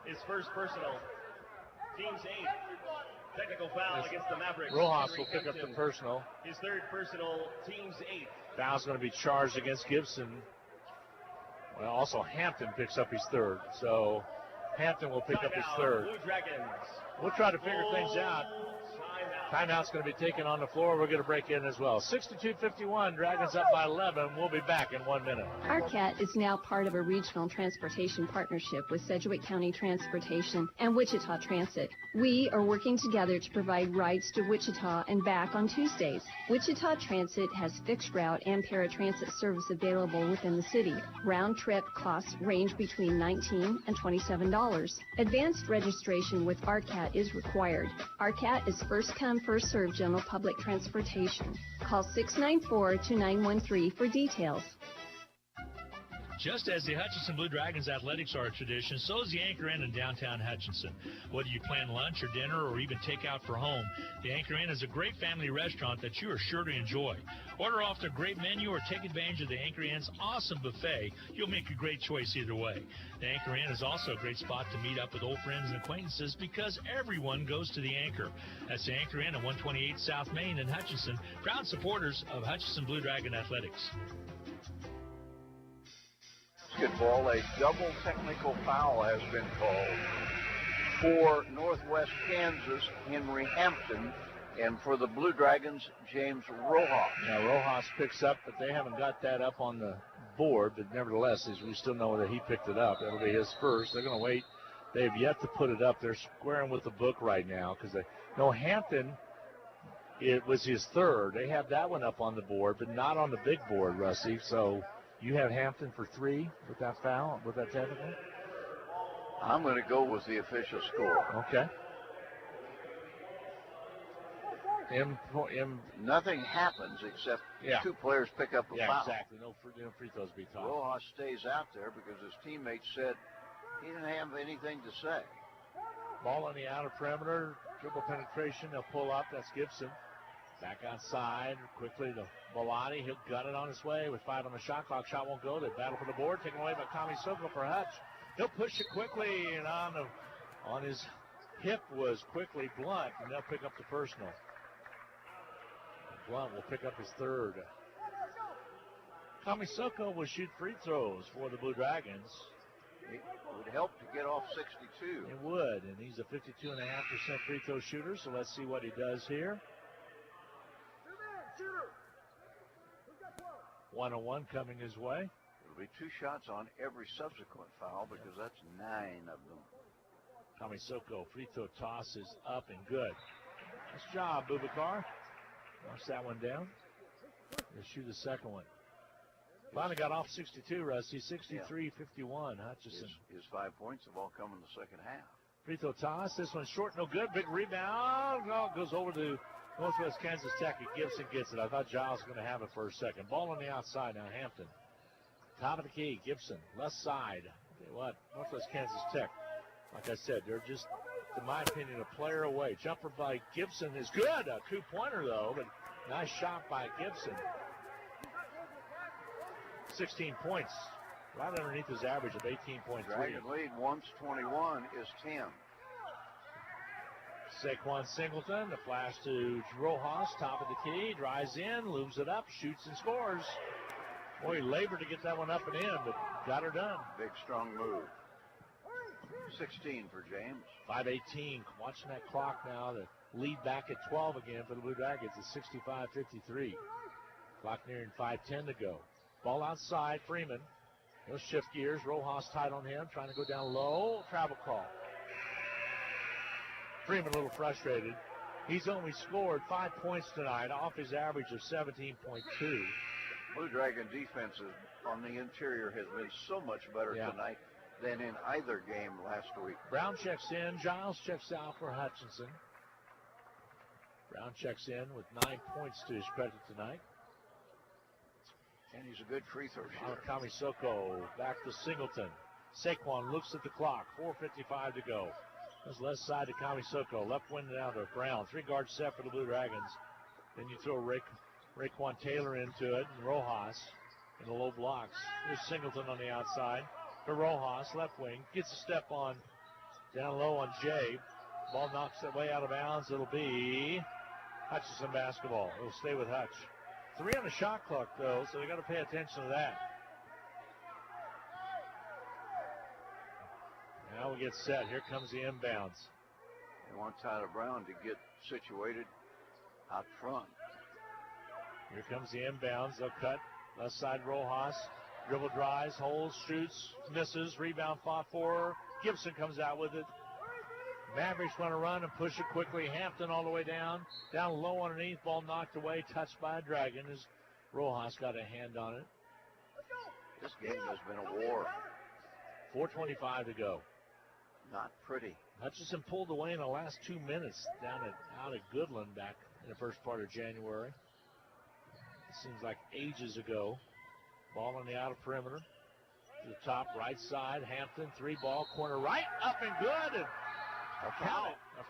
His first personal. Team's 8. Technical foul against the Mavericks. Rojas will pick up the personal. His third personal, team's 8. Foul's going to be charged against Gibson. Well, also Hampton picks up his third. So Hampton will pick up his third. Blue Dragons. We'll try to figure things out. Timeout's going to be taken on the floor. We're going to break in as well. 62-51, Dragons up by 11. We'll be back in 1 minute. ARCAT is now part of a regional transportation partnership with Sedgwick County Transportation and Wichita Transit. We are working together to provide rides to Wichita and back on Tuesdays. Wichita Transit has fixed route and paratransit service available within the city. Round trip costs range between $19 and $27. Advanced registration with ARCAT is required. ARCAT is first come, first served general public transportation. Call 694-2913 for details. Just as the Hutchinson Blue Dragons athletics are a tradition, so is the Anchor Inn in downtown Hutchinson. Whether you plan lunch or dinner or even take out for home, the Anchor Inn is a great family restaurant that you are sure to enjoy. Order off their great menu or take advantage of the Anchor Inn's awesome buffet. You'll make a great choice either way. The Anchor Inn is also a great spot to meet up with old friends and acquaintances because everyone goes to the Anchor. That's the Anchor Inn at 128 South Main in Hutchinson, proud supporters of Hutchinson Blue Dragon Athletics. Basketball, a double technical foul has been called for Northwest Kansas, Henry Hampton, and for the Blue Dragons, James Rojas. Now Rojas picks up, but they haven't got that up on the board, but nevertheless, we still know that he picked it up. That'll be his first. They're going to wait. They've yet to put it up. They're squaring with the book right now because Hampton, it was his third. They have that one up on the board, but not on the big board, Rusty. So you have Hampton for 3 with that foul, with that technical? I'm going to go with the official score. Okay. Nothing happens except two players pick up a foul. Yeah, exactly. No free throws be taught. Rojas stays out there because his teammates said he didn't have anything to say. Ball on the outer perimeter, dribble penetration. They'll pull up. That's Gibson. Back outside, quickly to Bellotti. He'll gut it on his way with 5 on the shot clock. Shot won't go. They battle for the board. Taken away by Tommy Soko for Hutch. He'll push it quickly, and on his hip was quickly Blunt, and they'll pick up the personal. Blunt will pick up his third. Tommy Soko will shoot free throws for the Blue Dragons. It would help to get off 62. It would, and he's a 52.5% free throw shooter, so let's see what he does here. 1-on-1 coming his way. It'll be 2 shots on every subsequent foul because that's 9 of them. Tommy Soko, free throw toss is up and good. Nice job, Boubacar. Watch that one down. They'll shoot the second one. Finally got off 62, Rusty. 63-51, Hutchinson. His 5 points have all come in the second half. Free throw toss. This one's short, no good. Big rebound. No, it goes over to Northwest Kansas Tech. Gibson gets it. I thought Giles was going to have it for a second. Ball on the outside now, Hampton. Top of the key, Gibson. Left side. What? Northwest Kansas Tech. Like I said, they're just, in my opinion, a player away. Jumper by Gibson is good. A 2-pointer, though, but nice shot by Gibson. 16 points. Right underneath his average of 18.3. Dragon lead once 21 is 10. Saquon Singleton, the flash to Rojas, top of the key, drives in, looms it up, shoots and scores. Boy, he labored to get that one up and in, but got her done. Big, strong move. 16 for James. 5:18, watching that clock now, the lead back at 12 again for the Blue Dragons at 65-53. Clock nearing 5:10 to go. Ball outside, Freeman. He'll shift gears, Rojas tight on him, trying to go down low, travel call. Freeman a little frustrated. He's only scored 5 points tonight off his average of 17.2. Blue Dragon defense on the interior has been so much better tonight than in either game last week. Brown checks in. Giles checks out for Hutchinson. Brown checks in with 9 points to his credit tonight. And he's a good free throw shooter. Kamisoko back to Singleton. Saquon looks at the clock. 4:55 to go. That's left side to Kamisoko. Left wing down to Brown. 3-guard set for the Blue Dragons. Then you throw Raekwon Taylor into it and Rojas in the low blocks. Here's Singleton on the outside. For Rojas, left wing. Gets a step on down low on Jay. Ball knocks it way out of bounds. It'll be Hutchinson basketball. It'll stay with Hutch. 3 on the shot clock, though, so they got to pay attention to that. Now we get set. Here comes the inbounds. They want Tyler Brown to get situated out front. Here comes the inbounds. They'll cut. Left side, Rojas. Dribble drives, holds, shoots, misses. Rebound fought for. Gibson comes out with it. Mavericks want to run and push it quickly. Hampton all the way down. Down low underneath. Ball knocked away. Touched by a Dragon as Rojas got a hand on it. This game has been a war. 4:25 to go. Not pretty. Hutchinson pulled away in the last 2 minutes out at Goodland back in the first part of January. It seems like ages ago. Ball on the outer perimeter. To the top right side. Hampton, 3-ball, corner right, up and good. And a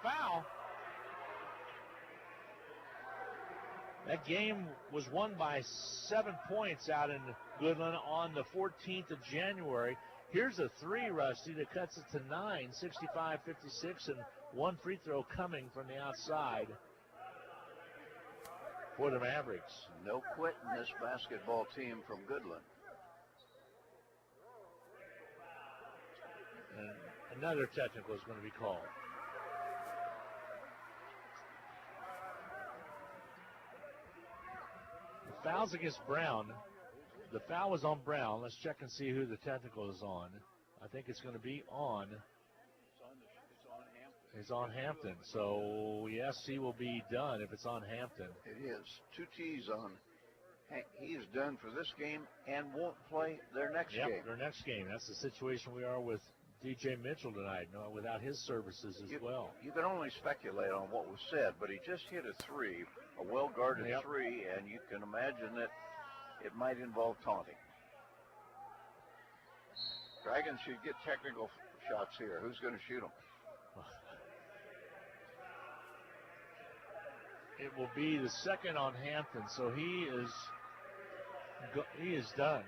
foul. That game was won by 7 points out in Goodland on the 14th of January. Here's a 3, Rusty, that cuts it to 9, 65-56, and 1 free throw coming from the outside for the Mavericks. No quitting this basketball team from Goodland. And another technical is going to be called. The foul's against Brown. The foul was on Brown. Let's check and see who the technical is on. I think it's going to be on. It's on Hampton. So, yes, he will be done if it's on Hampton. It is. 2 T's on. He is done for this game and won't play their next game. Yep, their next game. That's the situation we are with DJ Mitchell tonight, without his services as well. You can only speculate on what was said, but he just hit a 3, a well-guarded 3, and you can imagine that it might involve taunting. Dragons should get technical shots here. Who's going to shoot them? It will be the second on Hampton, so he is done.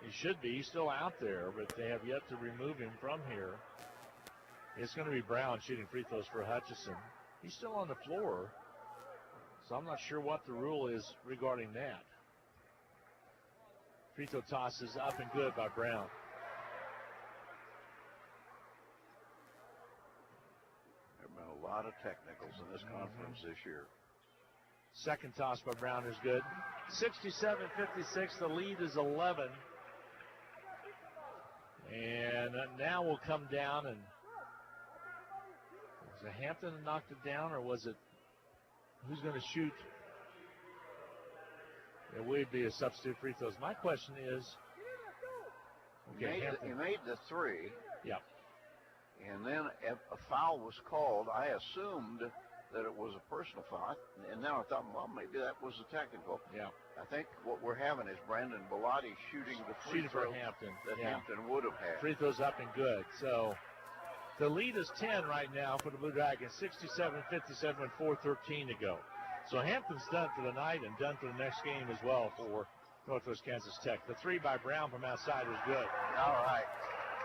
He should be. He's still out there, but they have yet to remove him from here. It's going to be Brown shooting free throws for Hutchinson. He's still on the floor, so I'm not sure what the rule is regarding that. Free throw toss is up and good by Brown. There have been a lot of technicals in this conference this year. Second toss by Brown is good. 67-56, the lead is 11. And now we'll come down and was it Hampton that knocked it down, or was it who's going to shoot? It would be a substitute free throws. My question is, He made the 3. Yep. And then a foul was called. I assumed that it was a personal foul, and now I thought, well, maybe that was a technical. Yeah. I think what we're having is Brandon Bellotti shooting the free throw for Hampton. that Hampton would have had. Free throws up and good. So the lead is 10 right now for the Blue Dragons, 67-57 with 4:13 to go. So Hampton's done for the night and done for the next game as well for Northwest Kansas Tech. The 3 by Brown from outside is good. All right.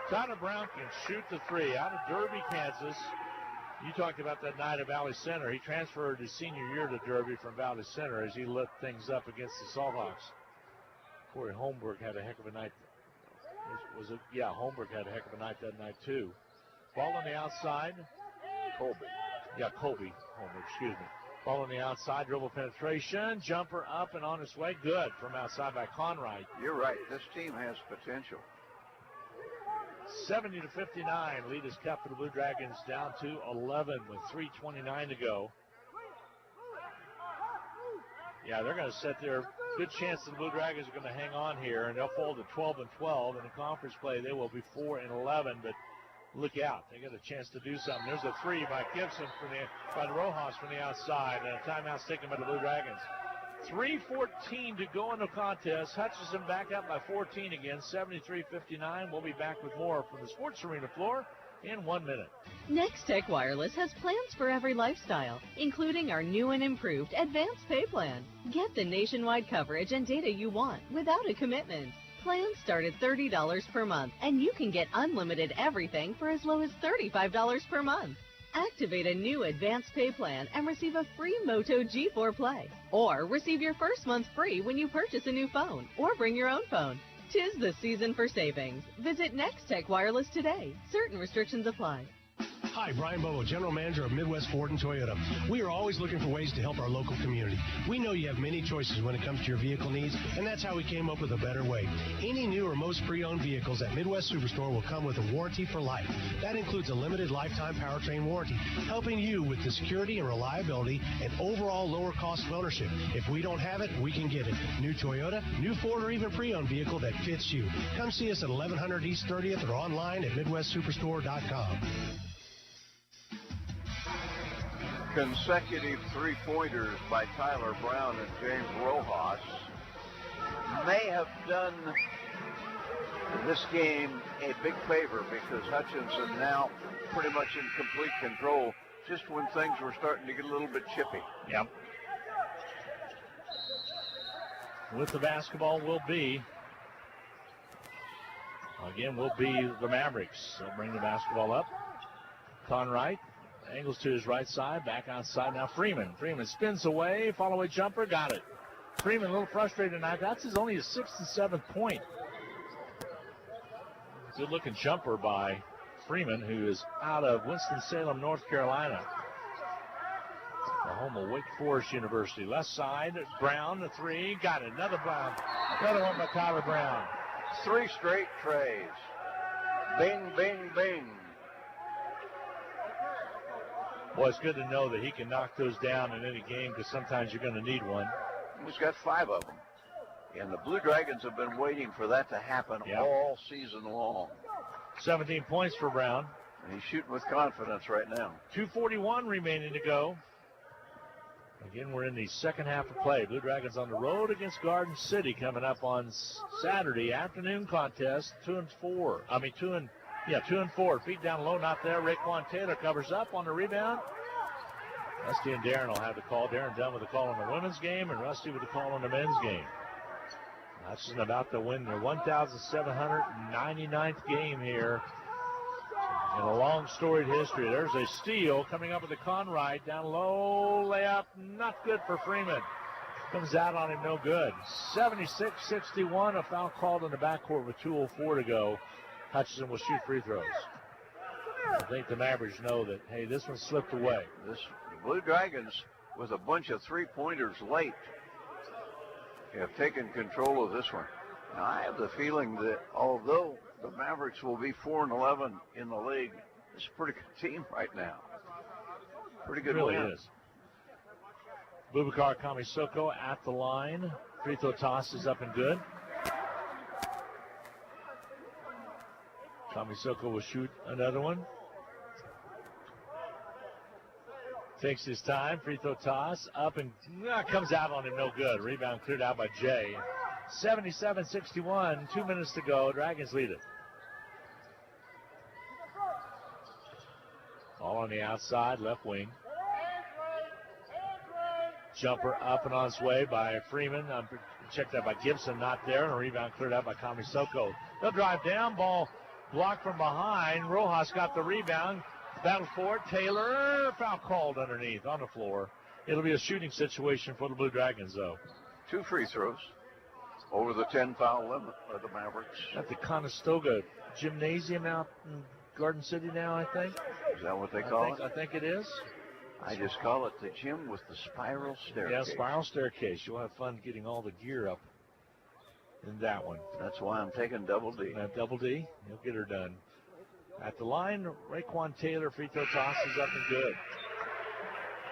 Tyler Brown can shoot the 3 out of Derby, Kansas. You talked about that night at Valley Center. He transferred his senior year to Derby from Valley Center as he lit things up against the Salthawks. Corey Holmberg had a heck of a night. Holmberg had a heck of a night that night too. Ball on the outside. Colby Holmberg, excuse me. Ball on the outside, dribble penetration, jumper up and on its way. Good from outside by Conrad. You're right. This team has potential. 70-59. Lead is kept for the Blue Dragons down to 11 with 3:29 to go. Yeah, they're going to set their good chance the Blue Dragons are going to hang on here, and they'll fall to 12-12. In the conference play, they will be 4-11, but look out. They got a chance to do something. There's a three by Gibson by the Rojas from the outside, and a timeout taken by the Blue Dragons. 3:14 to go in the contest. Hutchinson back up by 14 again, 73-59. We'll be back with more from the Sports Arena floor in 1 minute. Next Tech Wireless has plans for every lifestyle, including our new and improved Advanced Pay Plan. Get the nationwide coverage and data you want without a commitment. Plans start at $30 per month, and you can get unlimited everything for as low as $35 per month. Activate a new Advanced Pay Plan and receive a free Moto G4 Play. Or receive your first month free when you purchase a new phone or bring your own phone. 'Tis the season for savings. Visit Next Tech Wireless today. Certain restrictions apply. Hi, Brian Bobo, General Manager of Midwest Ford and Toyota. We are always looking for ways to help our local community. We know you have many choices when it comes to your vehicle needs, and that's how we came up with a better way. Any new or most pre-owned vehicles at Midwest Superstore will come with a warranty for life. That includes a limited lifetime powertrain warranty, helping you with the security and reliability and overall lower cost of ownership. If we don't have it, we can get it. New Toyota, new Ford, or even pre-owned vehicle that fits you. Come see us at 1100 East 30th or online at MidwestSuperstore.com. Consecutive three-pointers by Tyler Brown and James Rojas may have done this game a big favor, because Hutchinson now pretty much in complete control just when things were starting to get a little bit chippy. Yep. With the basketball will be the Mavericks. They'll bring the basketball up. Conwright angles to his right side, back outside now. Freeman spins away, follow-away jumper, got it. Freeman a little frustrated tonight. That's only his 6th and 7th point. Good-looking jumper by Freeman, who is out of Winston-Salem, North Carolina. The home of Wake Forest University. Left side, Brown, the three, got it. Another Brown. Another one by Tyler Brown. 3 straight trays. Bing, bing, bing. Boy, it's good to know that he can knock those down in any game, because sometimes you're going to need one. He's got 5 of them. And the Blue Dragons have been waiting for that to happen all season long. 17 points for Brown. And he's shooting with confidence right now. 2:41 remaining to go. Again, we're in the second half of play. Blue Dragons on the road against Garden City coming up on Saturday afternoon contest. 2 and 4. 2 and 4. Feet down low, not there. Raekwon Taylor covers up on the rebound. Rusty and Darren will have the call. Darren done with the call on the women's game, and Rusty with the call on the men's game. Hutchinson about to win their 1,799th game here in a long storied history. There's a steal coming up with the Conrad. Down low, layup, not good for Freeman. Comes out on him, no good. 76-61, a foul called in the backcourt with 2:04 to go. Hutchinson will shoot free throws. I think the Mavericks know that, hey, this one slipped away. The Blue Dragons, with a bunch of three-pointers late, have taken control of this one. Now, I have the feeling that although the Mavericks will be 4-11 in the league, it's a pretty good team right now. Pretty good win. It really is. Boubacar Kamisoko at the line. Free throw toss is up and good. Kamisoko will shoot another one. Takes his time. Free throw toss up and comes out on him. No good. Rebound cleared out by Jay. 77-61. 2 minutes to go. Dragons lead it. All on the outside, left wing. Jumper up and on its way by Freeman. Checked out by Gibson, not there. And a rebound cleared out by Kamisoko. They'll drive down. Ball blocked from behind. Rojas got the rebound. Battle for it. Taylor, foul called underneath on the floor. It'll be a shooting situation for the Blue Dragons, though. 2 free throws over the 10-foul limit of the Mavericks. At the Conestoga Gymnasium out in Garden City now, I think. Is that what they call it? I think it is. I just call it the gym with the spiral staircase. Yeah, spiral staircase. You'll have fun getting all the gear up in that one. That's why I'm taking Double D. Double D, he'll get her done. At the line, Raekwon Taylor, free throw toss is up and good.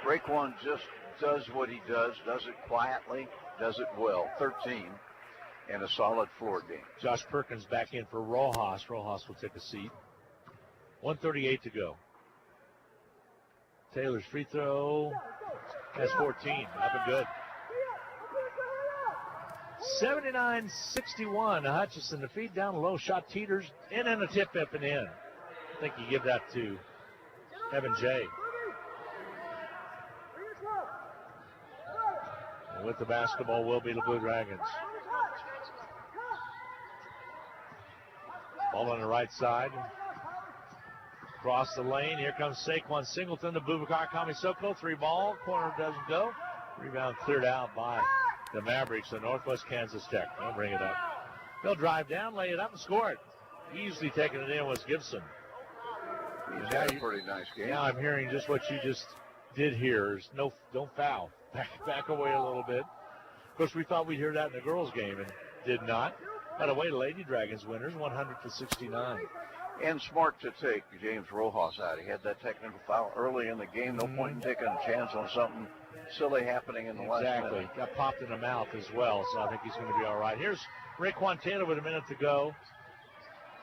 Raekwon just does what he does it quietly, does it well. 13 and a solid floor game. Josh Perkins back in for Rojas. Rojas will take a seat. 1:38 to go. Taylor's free throw. That's 14. Up and good. 79-61. Hutchinson, the feed down low. Shot teeters in and a tip up and in. I think you give that to Evan Jay. And with the basketball will be the Blue Dragons. Ball on the right side. Across the lane. Here comes Saquon Singleton to Boubacar Kamisoko. 3-ball. Corner doesn't go. Rebound cleared out by the Mavericks of Northwest Kansas Tech. They'll bring it up. They'll drive down, lay it up, and score it. Easily taking it in was Gibson. He's had a pretty nice game. Now I'm hearing just what you just did here. Is don't foul. Back away a little bit. Of course, we thought we'd hear that in the girls' game and did not. By the way, Lady Dragons winners, 100-69. And smart to take James Rojas out. He had that technical foul early in the game. No point in taking a chance on something silly happening in the last minute. Exactly. Got popped in the mouth as well, so I think he's going to be all right. Here's Raekwon Taylor with a minute to go.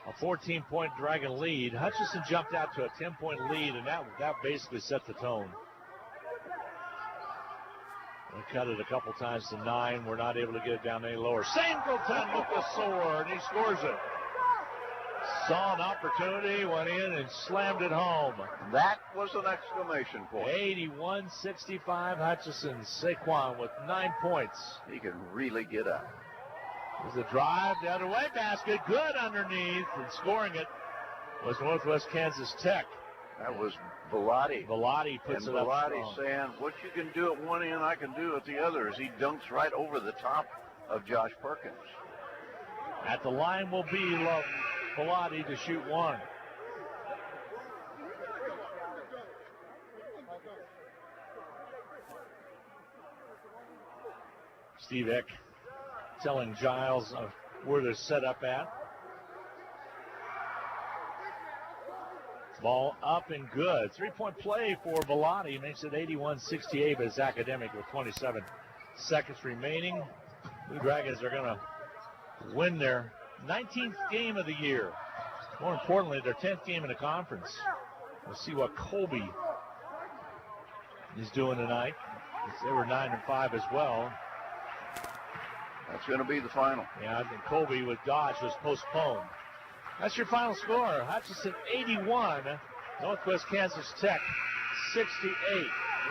A 14-point Dragon lead. Hutchinson jumped out to a 10-point lead, and that basically set the tone. They cut it a couple times to 9. We're not able to get it down any lower. Singleton with the sword, and he scores it. Saw an opportunity, went in and slammed it home. That was an exclamation point. 81-65 Hutchinson. Saquon with 9 points. He can really get up. There's a drive, the other way basket, good underneath, and scoring it was Northwest Kansas Tech. That was Bellotti. Bellotti puts it up Bellotti strong. saying, what you can do at one end, I can do at the other, as he dunks right over the top of Josh Perkins. At the line will be Bellotti to shoot one. Steve Eck telling Giles where they're set up at. Ball up and good. 3-point play for Bellotti. Makes it 81-68, but it's academic with 27 seconds remaining. Blue Dragons are going to win their 19th game of the year. More importantly, their 10th game in the conference. We'll see what Colby is doing tonight. They were 9-5 as well. That's going to be the final. Yeah, I think Colby with Dodge was postponed. That's your final score. Hutchinson 81, Northwest Kansas Tech 68.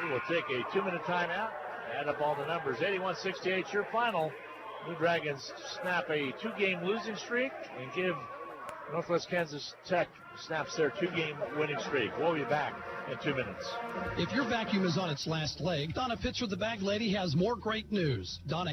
We will take a 2-minute timeout. Add up all the numbers. 81-68, your final. Blue Dragons snap a 2-game losing streak and give Northwest Kansas Tech snaps their 2-game winning streak. We'll be back in 2 minutes. If your vacuum is on its last leg, Donna Pitcher, the bag lady, has more great news. Donna